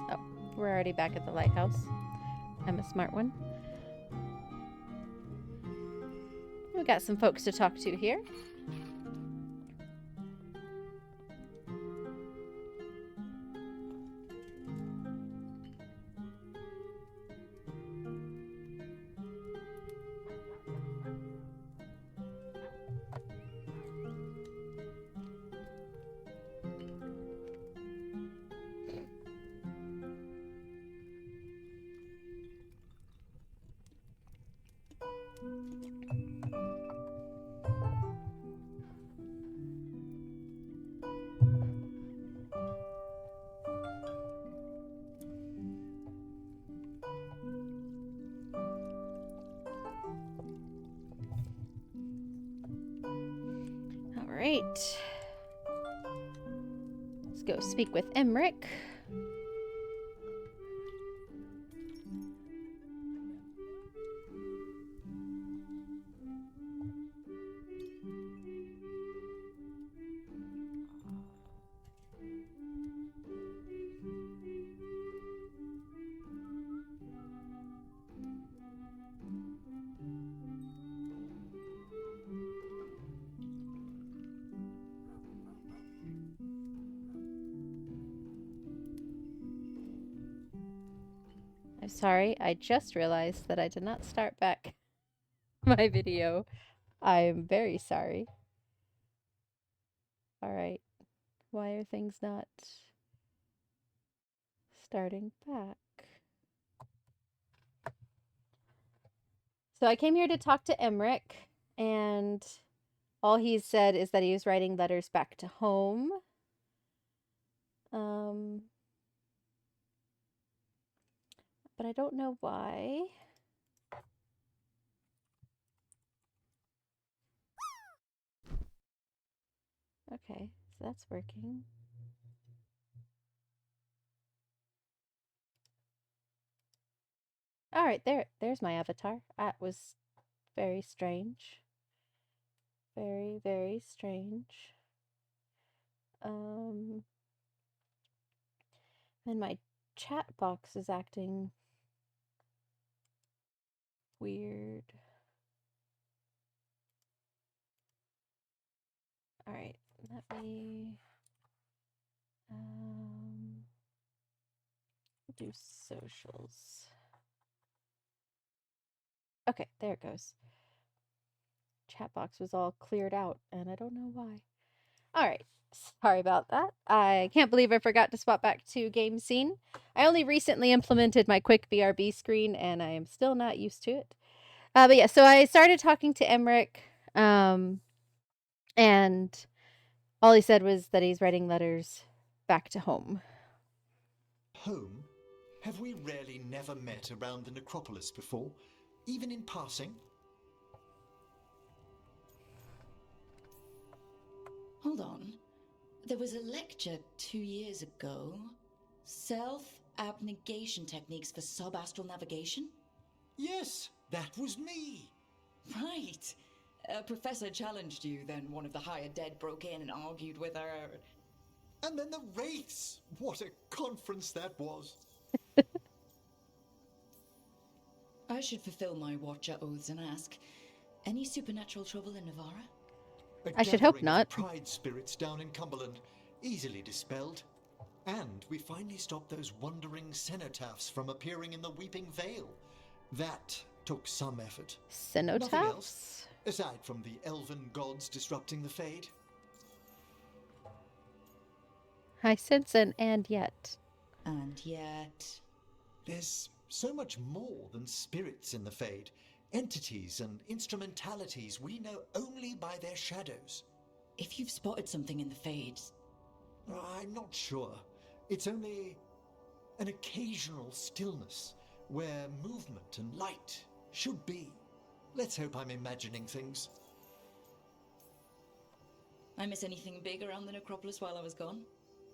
Oh, we're already back at the lighthouse. I'm a smart one. We got some folks to talk to here. Alright. Let's go speak with Emmerich. I'm sorry, I just realized that I did not start back my video. I'm very sorry. Alright. Why are things not starting back? So I came here to talk to Emmerich, and all he said is that he was writing letters back to home. But I don't know why. Okay, so that's working. All right, there's my avatar. That was very strange. Very, very strange. And my chat box is acting weird. All right, let me do socials. Okay, there it goes. Chat box was all cleared out, and I don't know why. All right, sorry about that. I can't believe I forgot to swap back to game scene. I only recently implemented my quick BRB screen, and I am still not used to it. But yeah, so I started talking to Emmerich, and all he said was that he's writing letters back to home. Home? Have we really never met around the necropolis before? Even in passing? Hold on. There was a lecture 2 years ago. Self-abnegation techniques for sub-astral navigation? Yes, that was me. Right. A professor challenged you, then one of the higher dead broke in and argued with her. And then the wraiths! What a conference that was! I should fulfill my Watcher oaths and ask, any supernatural trouble in Navarra? I should hope not. Pride spirits down in Cumberland, easily dispelled. And we finally stopped those wandering cenotaphs from appearing in the Weeping Vale. That took some effort. Nothing else, Cenotaphs? aside from the elven gods disrupting the Fade. I sense an and yet. And yet... There's so much more than spirits in the Fade. Entities and instrumentalities we know only by their shadows. If you've spotted something in the Fades... I'm not sure. It's only an occasional stillness where movement and light should be. Let's hope I'm imagining things. I miss anything big around the necropolis while I was gone?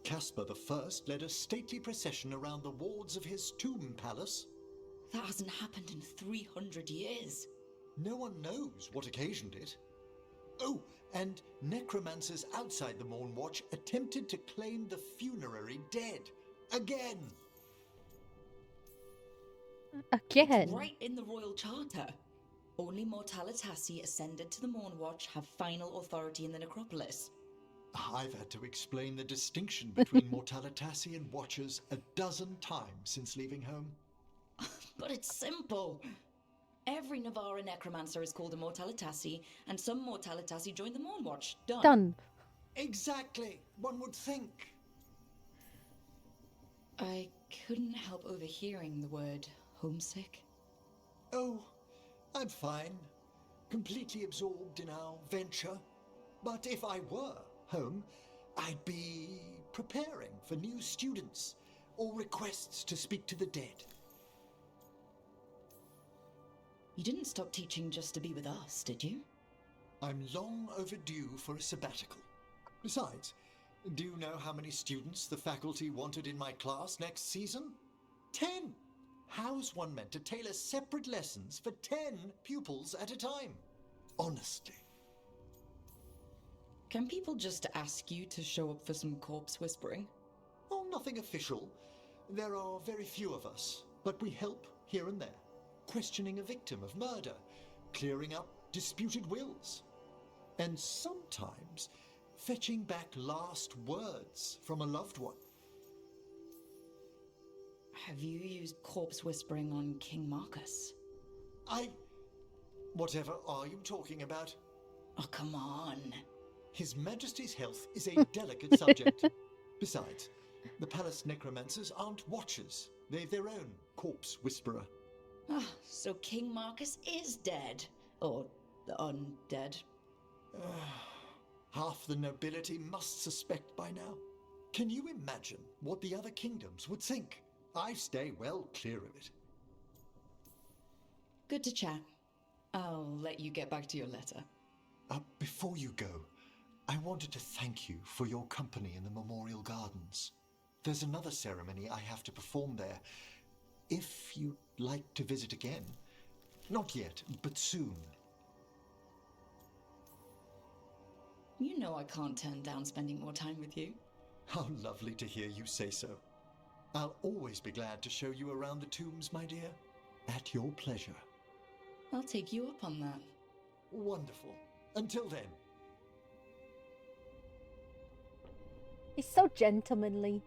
Caspar the First led a stately procession around the wards of his tomb palace. That hasn't happened in 300 years. No one knows what occasioned it. Oh, and necromancers outside the Morn Watch attempted to claim the funerary dead. Again! Again? It's right in the Royal Charter. Only Mortalitasi ascended to the Morn Watch have final authority in the necropolis. I've had to explain the distinction between Mortalitasi and Watchers a dozen times since leaving home. But it's simple. Every Navarra necromancer is called a Mortalitasi, and some Mortalitasi join the Morn Watch. Done. Exactly. One would think. I couldn't help overhearing the word homesick. Oh, I'm fine. Completely absorbed in our venture. But if I were home, I'd be preparing for new students or requests to speak to the dead. You didn't stop teaching just to be with us, did you? I'm long overdue for a sabbatical. Besides, do you know how many students the faculty wanted in my class next season? 10! How's one meant to tailor separate lessons for 10 pupils at a time? Honestly. Can people just ask you to show up for some corpse whispering? Oh, nothing official. There are very few of us, but we help here and there. Questioning a victim of murder, clearing up disputed wills, and sometimes fetching back last words from a loved one. Have you used corpse whispering on King Marcus? Whatever are you talking about? Oh, come on. His Majesty's health is a delicate subject. Besides, the palace necromancers aren't watchers. They've their own corpse whisperer. Ah, so King Marcus is dead. Or undead. Half the nobility must suspect by now. Can you imagine what the other kingdoms would think? I stay well clear of it. Good to chat. I'll let you get back to your letter. Before you go, I wanted to thank you for your company in the Memorial Gardens. There's another ceremony I have to perform there. If you'd like to visit again. Not yet, but soon. You know I can't turn down spending more time with you. How lovely to hear you say so. I'll always be glad to show you around the tombs, my dear. At your pleasure. I'll take you up on that. Wonderful. Until then. He's so gentlemanly.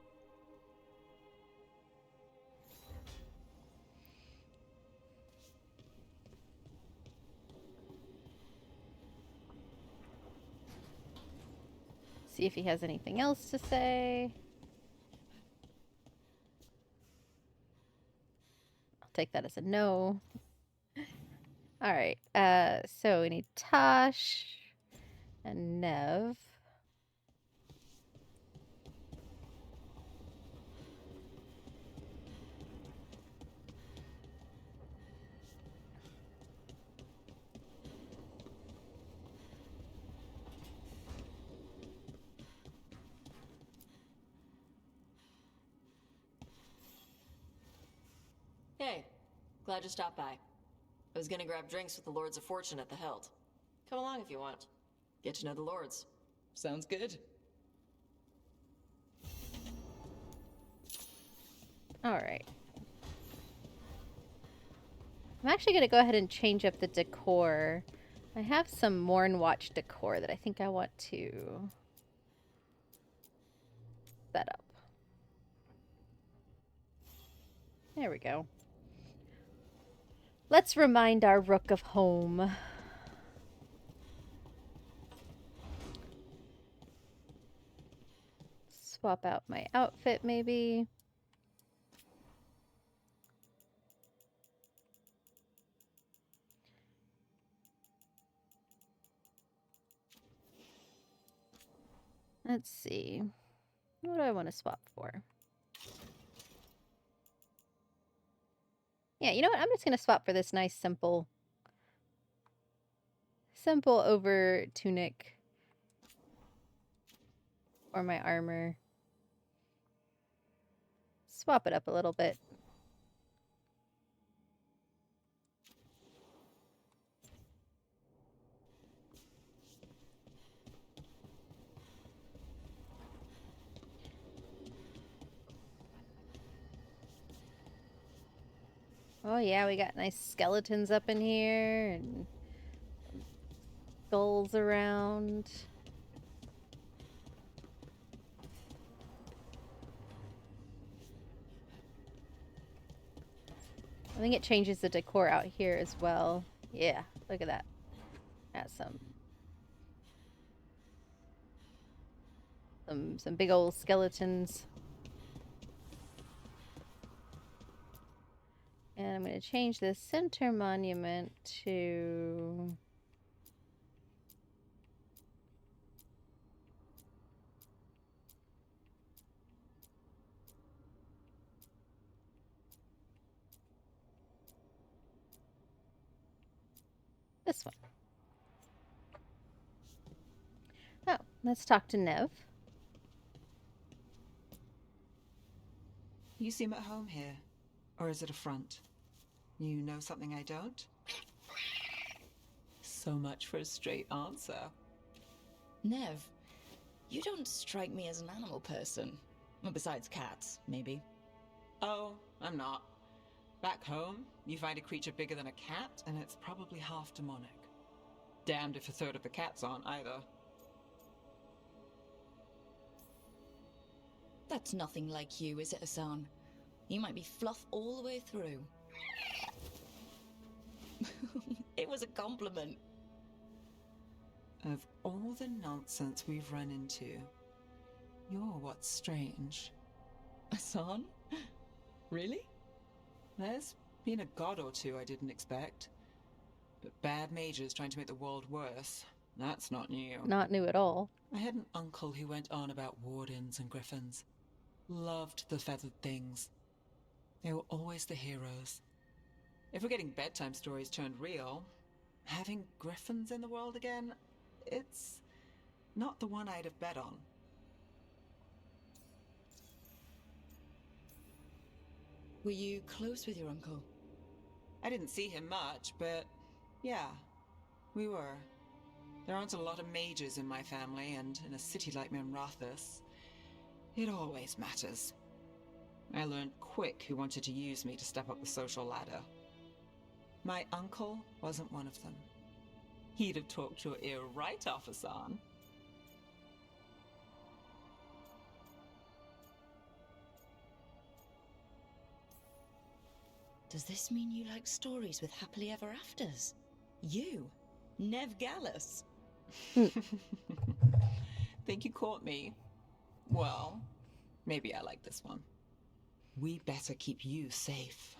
See if he has anything else to say. I'll take that as a no. Alright, so we need Tosh and Nev. Hey, glad you stopped by. I was gonna grab drinks with the Lords of Fortune at the Held. Come along if you want. Get to know the Lords. Sounds good. Alright. I'm actually going to go ahead and change up the decor. I have some Morn Watch decor that I think I want to set up. There we go. Let's remind our rook of home. Swap out my outfit, maybe. Let's see. What do I want to swap for? Yeah, you know what? I'm just going to swap for this nice, simple over tunic or my armor. Swap it up a little bit. Oh yeah, we got nice skeletons up in here and skulls around. I think it changes the decor out here as well. Yeah, look at that. Got some big old skeletons. And I'm going to change the center monument to... this one. Oh, let's talk to Nev. You seem at home here. Or is it a front? You know something I don't? So much for a straight answer. Nev, you don't strike me as an animal person. Well, besides cats, maybe. Oh, I'm not. Back home, you find a creature bigger than a cat, and it's probably half demonic. Damned if a third of the cats aren't either. That's nothing like you, is it, Hassan? You might be fluff all the way through. It was a compliment. Of all the nonsense we've run into, you're what's strange. Hassan? Really? There's been a god or two I didn't expect. But bad mages trying to make the world worse, that's not new. Not new at all. I had an uncle who went on about wardens and griffins. Loved the feathered things. They were always the heroes. If we're getting bedtime stories turned real, having griffins in the world again, it's not the one I'd have bet on. Were you close with your uncle? I didn't see him much, but yeah, we were. There aren't a lot of mages in my family, and in a city like Minrathous, it always matters. I learned quick who wanted to use me to step up the social ladder. My uncle wasn't one of them. He'd have talked your ear right off, Hassan. Does this mean you like stories with happily ever afters? You, Nev Gallus. Think you caught me? Well, maybe I like this one. We better keep you safe.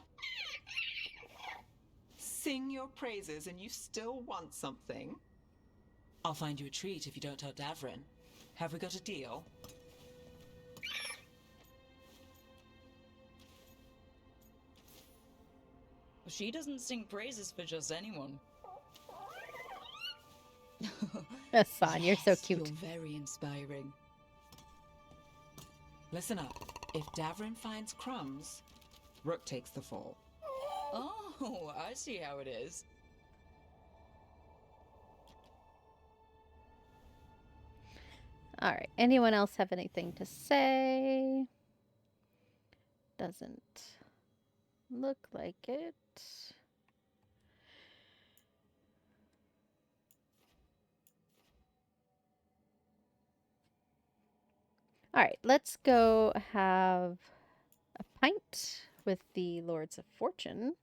Sing your praises and you still want something? I'll find you a treat if you don't tell Davrin. Have we got a deal? She doesn't sing praises for just anyone. Hassan, you're so cute. You're very inspiring. Listen up. If Davrin finds crumbs, Rook takes the fall. Oh, I see how it is. All right. Anyone else have anything to say? Doesn't look like it. All right, let's go have a pint with the Lords of Fortune.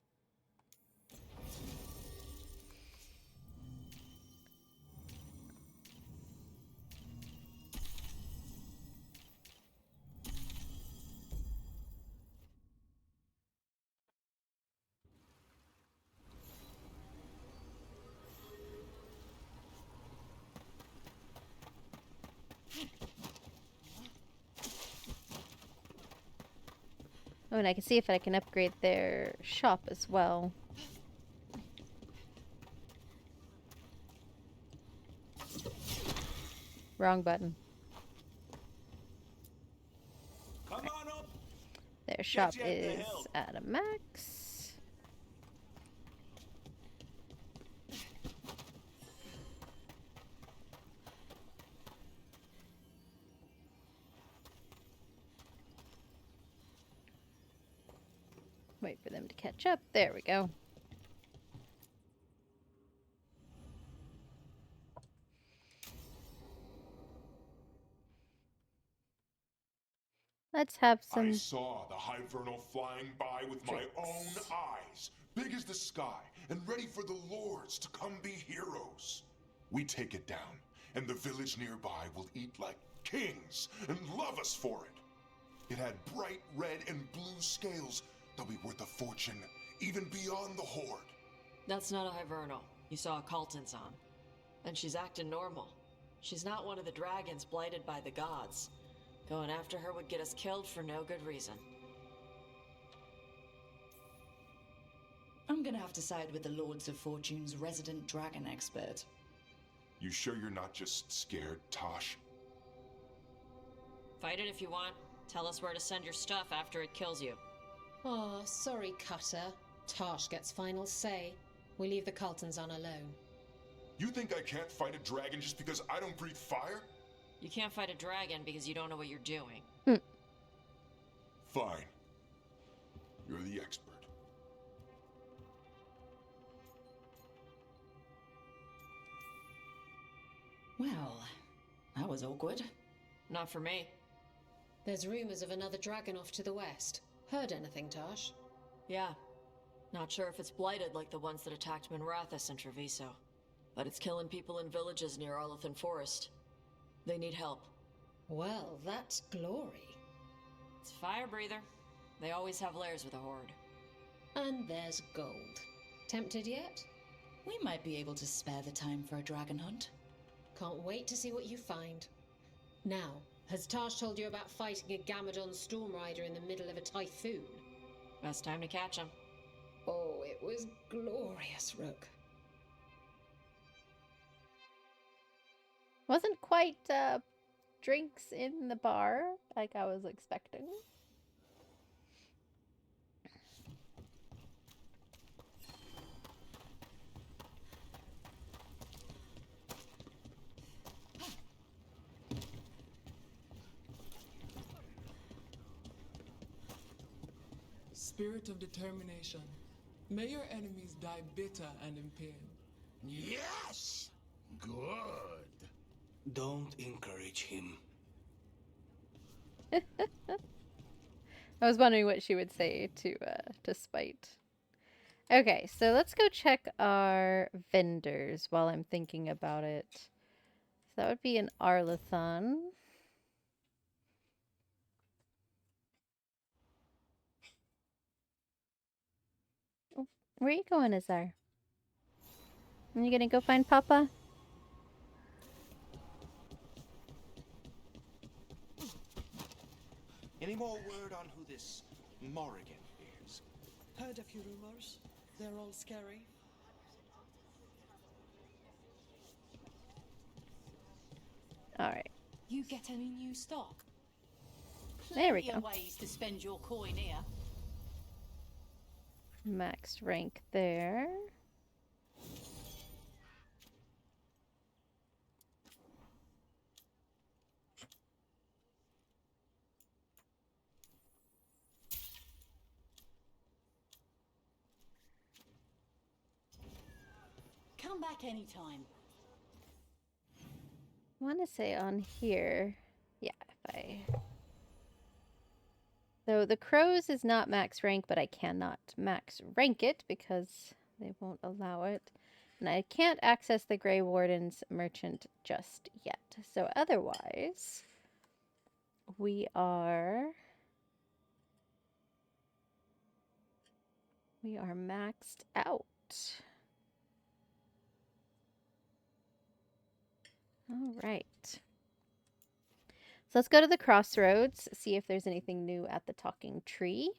Oh, and I can see if I can upgrade their shop as well. Wrong button. Come on up. Their shop is at a max. Wait for them to catch up. There we go. Let's have some. I saw the Hivernal flying by with my own eyes, big as the sky, and ready for the lords to come be heroes. We take it down, and the village nearby will eat like kings and love us for it. It had bright red and blue scales. They'll be worth a fortune, even beyond the Horde. That's not a Hivernal. You saw a Calton's on. And she's acting normal. She's not one of the dragons blighted by the gods. Going after her would get us killed for no good reason. I'm gonna have to side with the Lords of Fortune's resident dragon expert. You sure you're not just scared, Tosh? Fight it if you want. Tell us where to send your stuff after it kills you. Oh, sorry, Cutter. Tarsh gets final say. We leave the Carltons on alone. You think I can't fight a dragon just because I don't breathe fire? You can't fight a dragon because you don't know what you're doing. Fine. You're the expert. Well, that was awkward. Not for me. There's rumors of another dragon off to the west. Heard anything, Tarsh? Yeah. Not sure if it's blighted like the ones that attacked Minrathous and Treviso. But it's killing people in villages near Arlethan Forest. They need help. Well, that's glory. It's fire breather. They always have lairs with a horde. And there's gold. Tempted yet? We might be able to spare the time for a dragon hunt. Can't wait to see what you find. Now, has Tarsh told you about fighting a Gamadon Stormrider in the middle of a typhoon? Best time to catch him. Oh, it was glorious, Rook. Wasn't quite drinks in the bar like I was expecting. Spirit of determination. May your enemies die bitter and in pain. Yes! Good. Don't encourage him. I was wondering what she would say to Spite. Okay, so let's go check our vendors while I'm thinking about it. So that would be an Arlethan. Oh, where are you going, Azar? Are you gonna go find Papa? Any more word on who this Morrigan is? Heard a few rumors. They're all scary. Alright. You get any new stock? There we Plenty of go. ways to spend your coin here. Max rank there. Come back anytime. I want to say on here, yeah, if I... So the Crows is not max rank, but I cannot max rank it because they won't allow it. And I can't access the Grey Warden's merchant just yet. So otherwise, we are maxed out. All right. So let's go to the crossroads, see if there's anything new at the talking tree.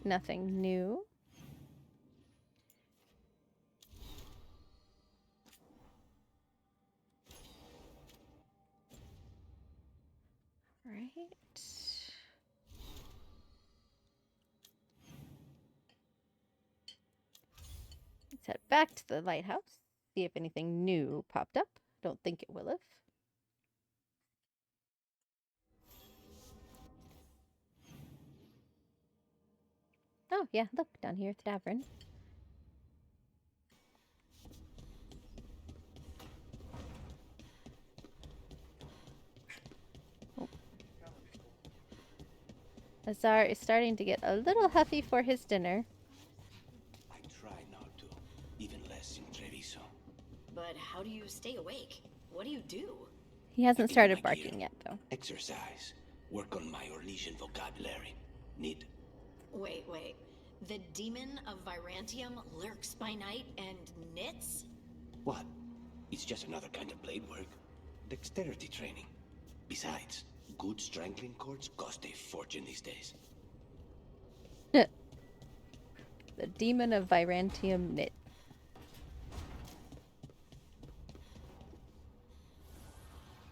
nothing new. Right. Let's head back to the lighthouse. See if anything new popped up. Don't think it will have. Oh, yeah, look, down here at the tavern. Oh. Azar is starting to get a little huffy for his dinner. I try not to, even less in Treviso. But how do you stay awake? What do you do? He hasn't started barking yet, though. Exercise. Work on my Orlesian vocabulary. Need. Wait. The demon of Virantium lurks by night and knits? What? It's just another kind of blade work. Dexterity training. Besides, good strangling cords cost a fortune these days. The demon of Virantium knit.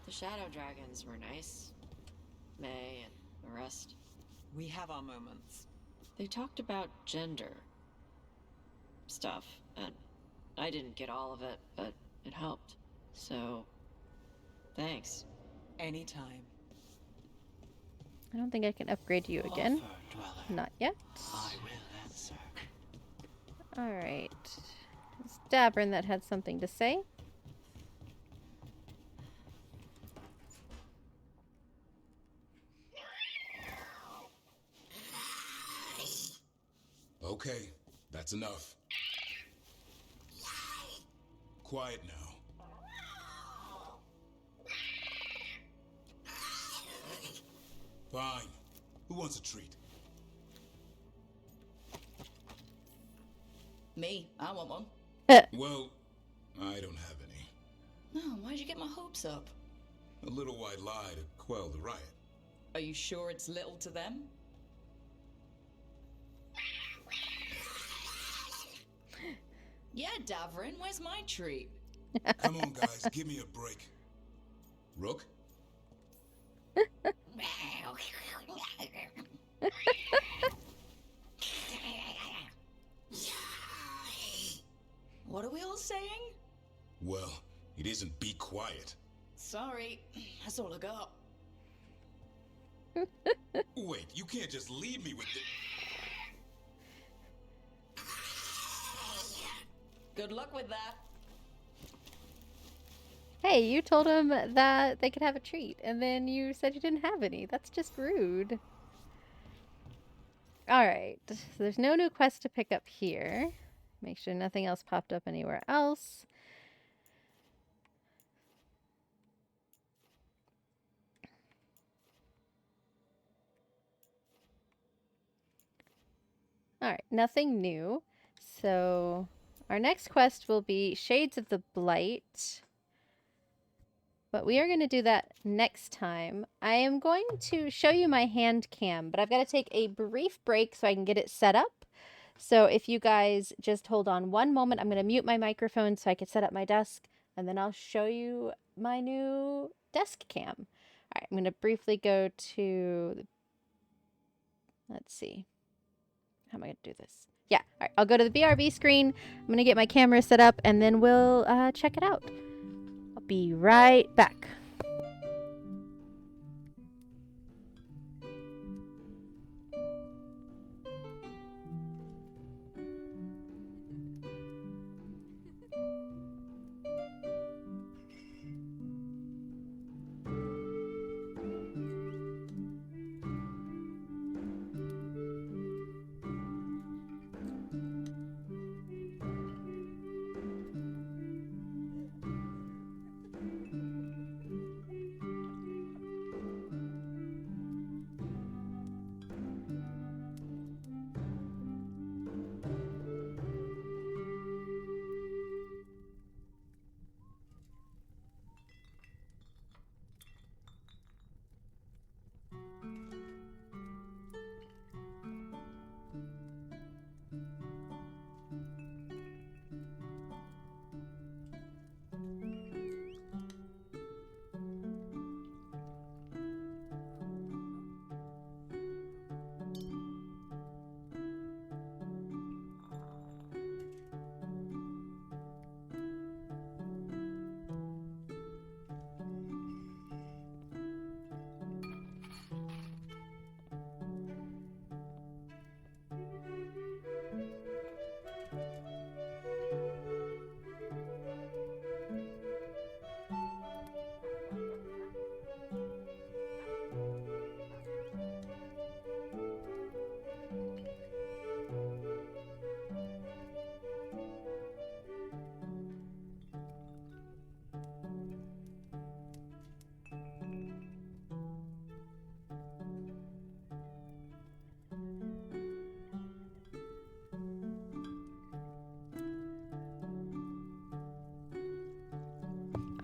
The shadow dragons were nice. May and the rest. We have our moments. They talked about gender stuff, and I didn't get all of it, but it helped. So, thanks. Anytime. I don't think I can upgrade you again. Not yet. I will answer. Alright. It's Davern that had something to say. Okay, that's enough. Quiet now. Fine. Who wants a treat? Me, I want one. Well, I don't have any. No, why'd you get my hopes up? A little white lie to quell the riot. Are you sure it's little to them? Yeah, Davrin, where's my treat? Come on, guys, give me a break. Rook? What are we all saying? Well, it isn't be quiet. Sorry, that's all I got. Wait, you can't just leave me with the... Good luck with that. Hey, you told him that they could have a treat, and then you said you didn't have any. That's just rude. Alright, so there's no new quest to pick up here. Make sure nothing else popped up anywhere else. Alright, nothing new. So our next quest will be Shades of the Blight. But we are going to do that next time. I am going to show you my hand cam, but I've got to take a brief break so I can get it set up. So if you guys just hold on one moment, I'm going to mute my microphone so I can set up my desk, and then I'll show you my new desk cam. All right, I'm going to briefly go to, let's see. How am I going to do this? Yeah, all right, I'll go to the BRB screen. I'm going to get my camera set up, and then we'll check it out. I'll be right back.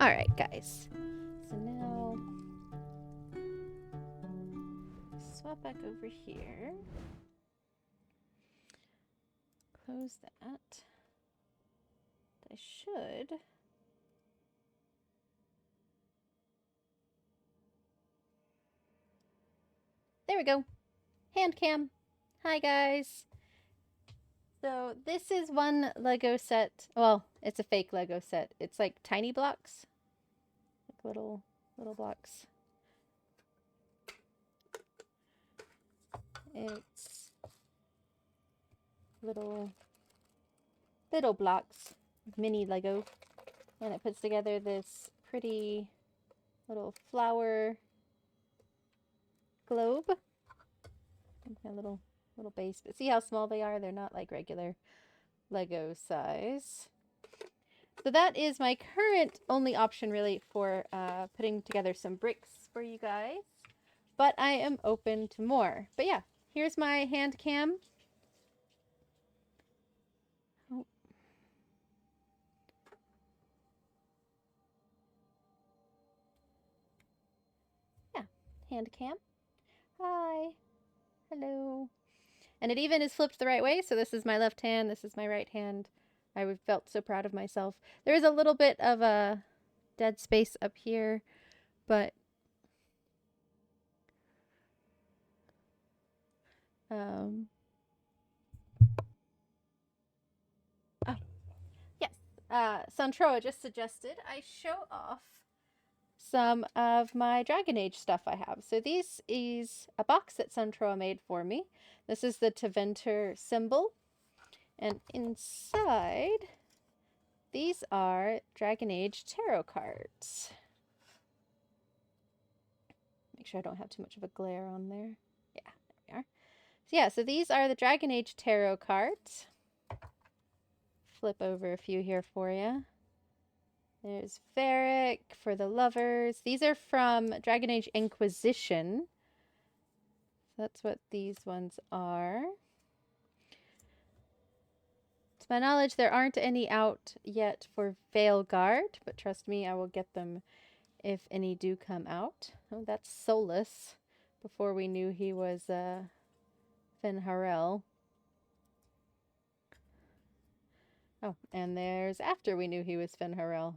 Alright, guys. So now, swap back over here. Close that. I should. There we go. Hand cam. Hi, guys. So this is one Lego set. Well, it's a fake Lego set. It's like tiny blocks. Like little blocks. It's little blocks, mini Lego. And it puts together this pretty little flower globe. A little base, but see how small they are? They're not like regular Lego size. So that is my current only option really for putting together some bricks for you guys. But I am open to more. But yeah, here's my hand cam. Oh. Yeah, hand cam. Hi. Hello. And it even is flipped the right way. So this is my left hand. This is my right hand. I felt so proud of myself. There is a little bit of a dead space up here, but oh, yes. Santroa just suggested I show off some of my Dragon Age stuff I have. So this is a box that Santroa made for me. This is the Teventer symbol. And inside, these are Dragon Age tarot cards. Make sure I don't have too much of a glare on there. Yeah, there we are. So yeah, so these are the Dragon Age tarot cards. Flip over a few here for you. There's Varric for the lovers. These are from Dragon Age Inquisition. So that's what these ones are. To my knowledge, there aren't any out yet for Veilguard, but trust me, I will get them if any do come out. Oh, that's Solus, before we knew he was Finn Harel. Oh, and there's after we knew he was Finn Harel.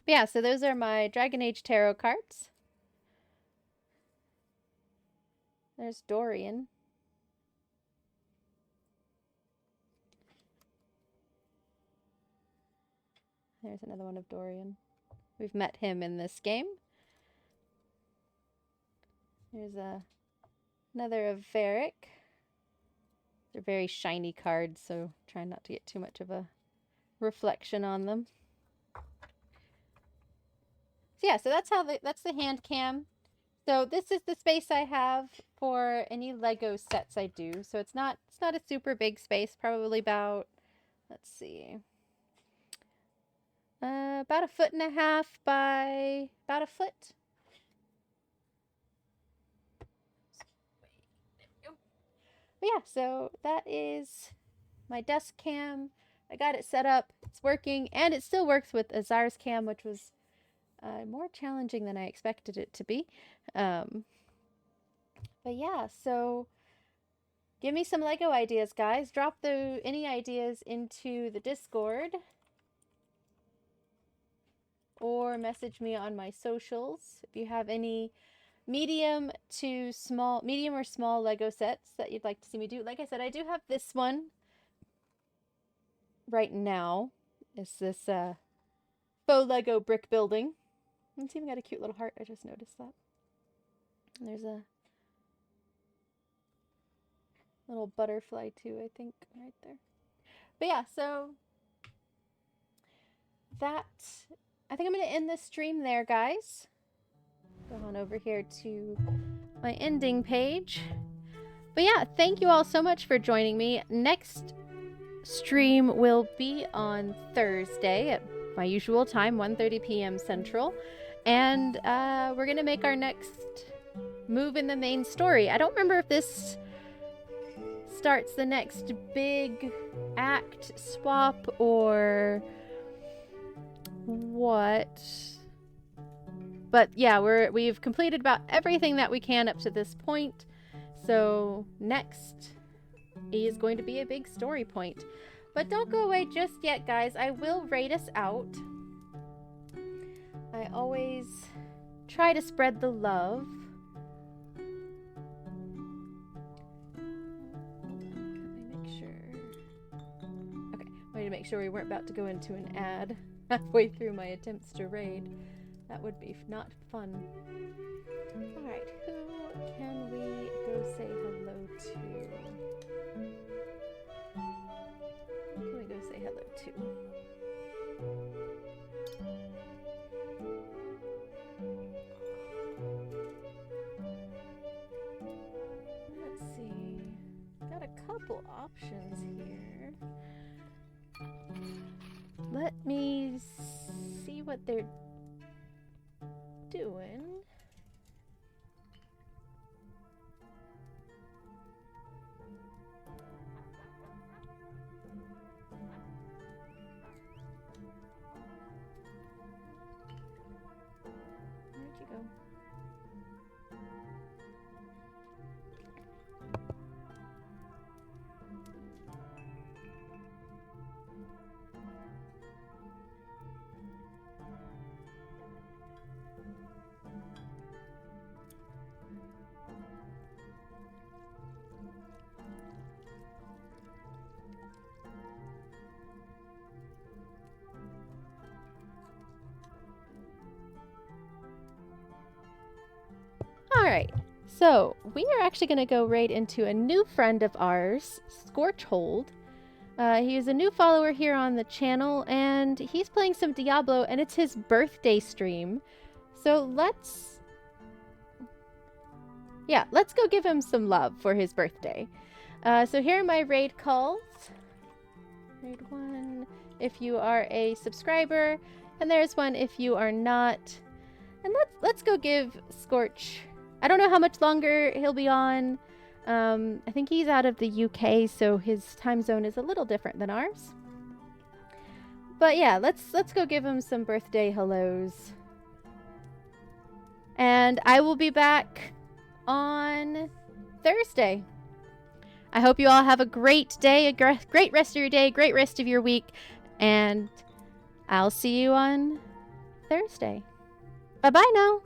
But yeah, so those are my Dragon Age tarot cards. There's Dorian. There's another one of Dorian. We've met him in this game. There's another of Varric. They're very shiny cards, so try not to get too much of a reflection on them. So yeah, so that's the hand cam. So this is the space I have for any Lego sets I do. So it's not a super big space, probably about, let's see, about 1.5 feet by about 1 foot. But yeah, so that is my desk cam. I got it set up, it's working, and it still works with Azar's cam, which was more challenging than I expected it to be. But yeah, so give me some Lego ideas, guys. Drop any ideas into the Discord. Or message me on my socials if you have any medium or small Lego sets that you'd like to see me do. Like I said, I do have this one right now. It's this faux Lego brick building. It's even got a cute little heart. I just noticed that. And there's a little butterfly too, I think, right there. But yeah, so I think I'm going to end this stream there, guys. Go on over here to my ending page. But yeah, thank you all so much for joining me. Next stream will be on Thursday at my usual time, 1:30 p.m. Central. And we're going to make our next move in the main story. I don't remember if this starts the next big act swap or what. But yeah, we've completed about everything that we can up to this point. So next is going to be a big story point. But don't go away just yet, guys. I will raid us out. I always try to spread the love. Let me make sure. Okay, wanted to make sure we weren't about to go into an ad halfway through my attempts to raid. That would be not fun. Alright, who can we go say hello to? Who can we go say hello to? Let's see. Got a couple options here. Let me see what they're doing. Where'd you go? Alright, so we are actually going to go right into a new friend of ours, Scorchhold. He is a new follower here on the channel, and he's playing some Diablo, and it's his birthday stream. So let's go give him some love for his birthday. So here are my raid calls. Raid 1 if you are a subscriber, and there's one if you are not. And let's go give Scorch. I don't know how much longer he'll be on. I think he's out of the UK, so his time zone is a little different than ours. But yeah, let's go give him some birthday hellos. And I will be back on Thursday. I hope you all have a great day, a great rest of your day, great rest of your week, and I'll see you on Thursday. Bye-bye now.